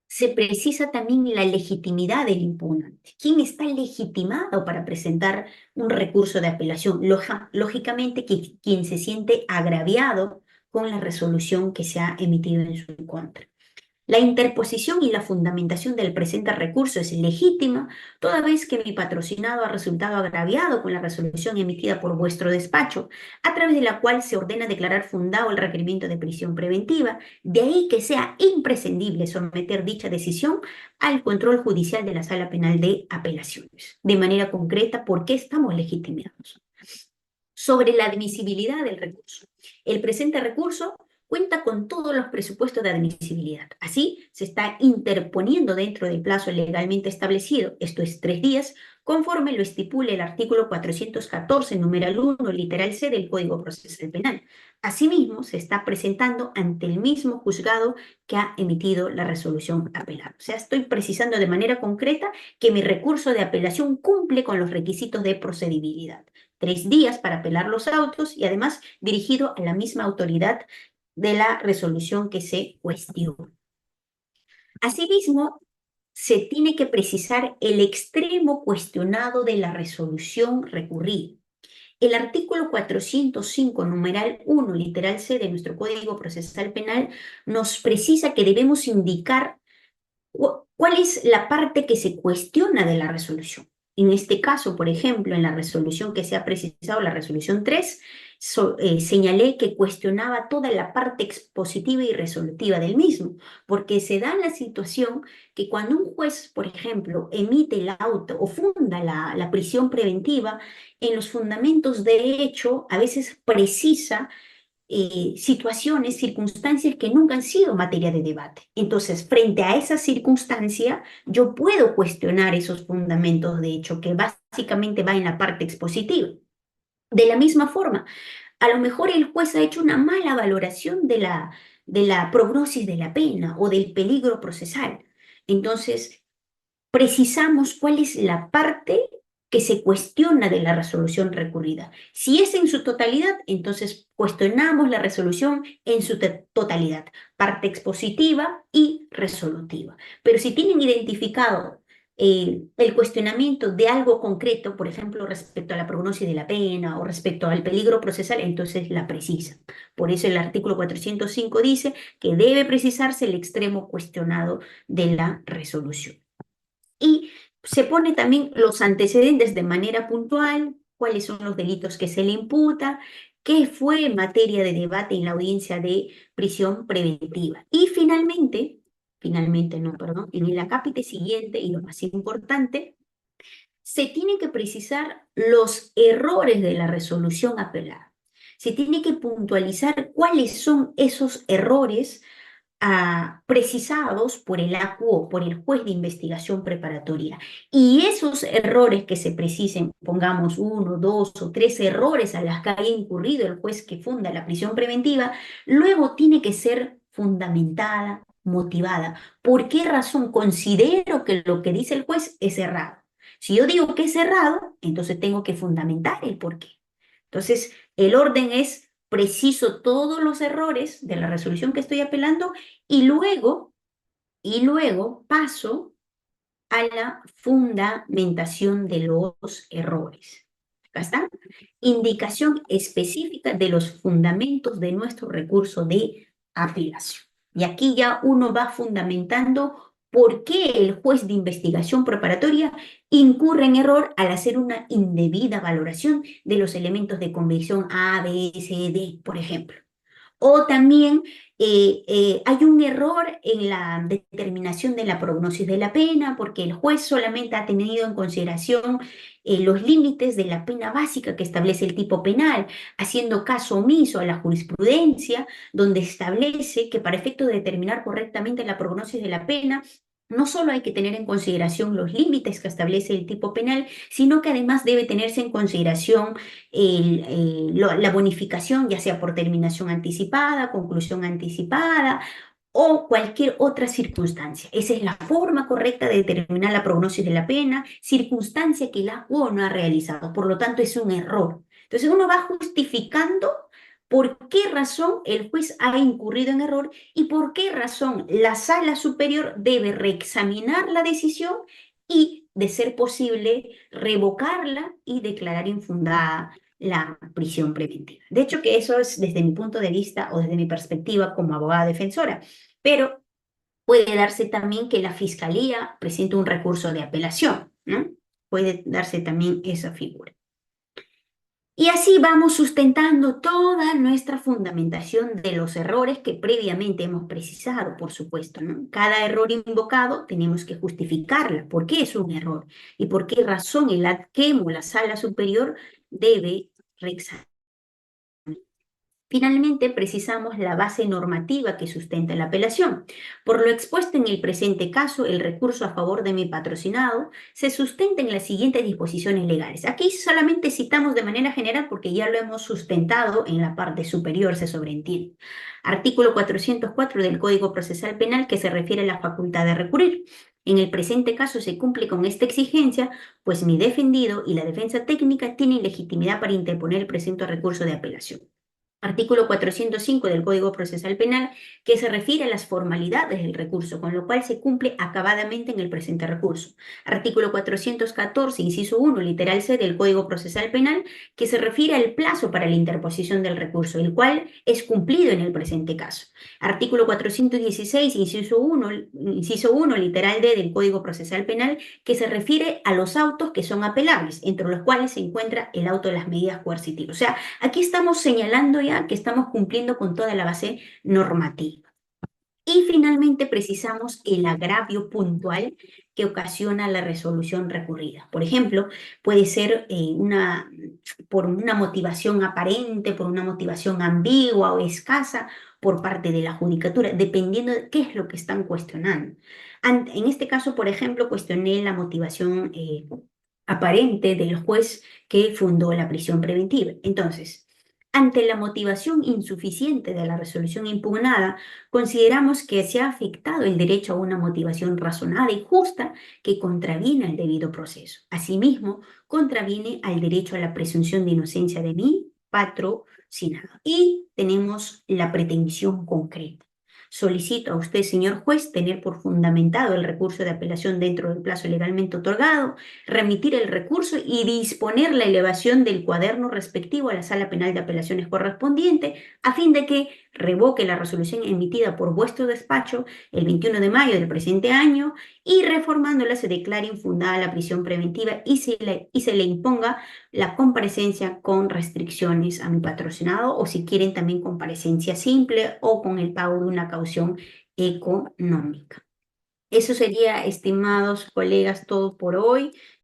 se precisa también la legitimidad del impugnante. ¿Quién está legitimado para presentar un recurso de apelación? Lógicamente, quien se siente agraviado con la resolución que se ha emitido en su contra. La interposición y la fundamentación del presente recurso es legítima, toda vez que mi patrocinado ha resultado agraviado con la resolución emitida por vuestro despacho, a través de la cual se ordena declarar fundado el requerimiento de prisión preventiva, de ahí que sea imprescindible someter dicha decisión al control judicial de la Sala Penal de Apelaciones. De manera concreta, ¿por qué estamos legitimados? Sobre la admisibilidad del recurso. El presente recurso cuenta con todos los presupuestos de admisibilidad. Así, se está interponiendo dentro del plazo legalmente establecido, esto es 3 días, conforme lo estipule el artículo 414, numeral 1, literal C del Código Procesal Penal. Asimismo, se está presentando ante el mismo juzgado que ha emitido la resolución apelada. O sea, estoy precisando de manera concreta que mi recurso de apelación cumple con los requisitos de procedibilidad. 3 días para apelar los autos y además dirigido a la misma autoridad de la resolución que se cuestiona. Asimismo, se tiene que precisar el extremo cuestionado de la resolución recurrida. El artículo 405, numeral 1, literal C de nuestro Código Procesal Penal nos precisa que debemos indicar cuál es la parte que se cuestiona de la resolución. En este caso, por ejemplo, en la resolución que se ha precisado, la resolución 3, señalé que cuestionaba toda la parte expositiva y resolutiva del mismo, porque se da la situación que cuando un juez, por ejemplo, emite el auto o funda la prisión preventiva, en los fundamentos de hecho a veces precisa situaciones, circunstancias que nunca han sido materia de debate. Entonces, frente a esa circunstancia, yo puedo cuestionar esos fundamentos de hecho, que básicamente va en la parte expositiva. De la misma forma, a lo mejor el juez ha hecho una mala valoración de la prognosis de la pena o del peligro procesal. Entonces, precisamos cuál es la parte que se cuestiona de la resolución recurrida. Si es en su totalidad, entonces cuestionamos la resolución en su totalidad, parte expositiva y resolutiva. Pero si tienen identificado el cuestionamiento de algo concreto, por ejemplo, respecto a la prognosis de la pena o respecto al peligro procesal, entonces la precisan. Por eso el artículo 405 dice que debe precisarse el extremo cuestionado de la resolución. Y se pone también los antecedentes de manera puntual, cuáles son los delitos que se le imputa, qué fue materia de debate en la audiencia de prisión preventiva. Y finalmente no, perdón, en el acápite siguiente, y lo más importante, se tienen que precisar los errores de la resolución apelada. Se tiene que puntualizar cuáles son esos errores precisados por el ACU, por el juez de investigación preparatoria. Y esos errores que se precisen, pongamos 1, 2 o 3 errores a los que haya incurrido el juez que funda la prisión preventiva, luego tiene que ser fundamentada, motivada. ¿Por qué razón considero que lo que dice el juez es errado? Si yo digo que es errado, entonces tengo que fundamentar el por qué. Entonces, el orden es preciso todos los errores de la resolución que estoy apelando y luego paso a la fundamentación de los errores. Acá está. Indicación específica de los fundamentos de nuestro recurso de apelación. Y aquí ya uno va fundamentando por qué el juez de investigación preparatoria incurre en error al hacer una indebida valoración de los elementos de convicción A, B, C, D, por ejemplo. O también hay un error en la determinación de la prognosis de la pena, porque el juez solamente ha tenido en consideración los límites de la pena básica que establece el tipo penal, haciendo caso omiso a la jurisprudencia, donde establece que para efecto de determinar correctamente la prognosis de la pena, no solo hay que tener en consideración los límites que establece el tipo penal, sino que además debe tenerse en consideración la bonificación, ya sea por terminación anticipada, conclusión anticipada o cualquier otra circunstancia. Esa es la forma correcta de determinar la prognosis de la pena, circunstancia que la juez no ha realizado. Por lo tanto, es un error. Entonces uno va justificando por qué razón el juez ha incurrido en error y por qué razón la sala superior debe reexaminar la decisión y, de ser posible, revocarla y declarar infundada la prisión preventiva. De hecho, que eso es desde mi punto de vista o desde mi perspectiva como abogada defensora, pero puede darse también que la fiscalía presente un recurso de apelación, ¿no? Puede darse también esa figura. Y así vamos sustentando toda nuestra fundamentación de los errores que previamente hemos precisado, por supuesto, ¿no? Cada error invocado tenemos que justificarla. ¿Por qué es un error? ¿Y por qué razón el ADQEM o la sala superior debe reexaminar? Finalmente, precisamos la base normativa que sustenta la apelación. Por lo expuesto en el presente caso, el recurso a favor de mi patrocinado se sustenta en las siguientes disposiciones legales. Aquí solamente citamos de manera general porque ya lo hemos sustentado en la parte superior, se sobreentiende. Artículo 404 del Código Procesal Penal que se refiere a la facultad de recurrir. En el presente caso se cumple con esta exigencia, pues mi defendido y la defensa técnica tienen legitimidad para interponer el presente recurso de apelación. Artículo 405 del Código Procesal Penal, que se refiere a las formalidades del recurso, con lo cual se cumple acabadamente en el presente recurso. Artículo 414, inciso 1, literal C del Código Procesal Penal, que se refiere al plazo para la interposición del recurso, el cual es cumplido en el presente caso. Artículo 416, inciso 1, literal D del Código Procesal Penal, que se refiere a los autos que son apelables, entre los cuales se encuentra el auto de las medidas coercitivas. O sea, aquí estamos señalando ya que estamos cumpliendo con toda la base normativa. Y finalmente precisamos el agravio puntual que ocasiona la resolución recurrida. Por ejemplo, puede ser por una motivación aparente, por una motivación ambigua o escasa por parte de la judicatura, dependiendo de qué es lo que están cuestionando. En este caso, por ejemplo, cuestioné la motivación aparente del juez que fundó la prisión preventiva. Entonces, ante la motivación insuficiente de la resolución impugnada, consideramos que se ha afectado el derecho a una motivación razonada y justa que contraviene al debido proceso. Asimismo, contraviene al derecho a la presunción de inocencia de mi patrocinado. Y tenemos la pretensión concreta. Solicito a usted, señor juez, tener por fundamentado el recurso de apelación dentro del plazo legalmente otorgado, remitir el recurso y disponer la elevación del cuaderno respectivo a la sala penal de apelaciones correspondiente, a fin de que revoque la resolución emitida por vuestro despacho el 21 de mayo del presente año y reformándola se declare infundada la prisión preventiva y se le imponga la comparecencia con restricciones a mi patrocinado, o si quieren también comparecencia simple o con el pago de una caución económica. Eso sería, estimados colegas, todo por hoy.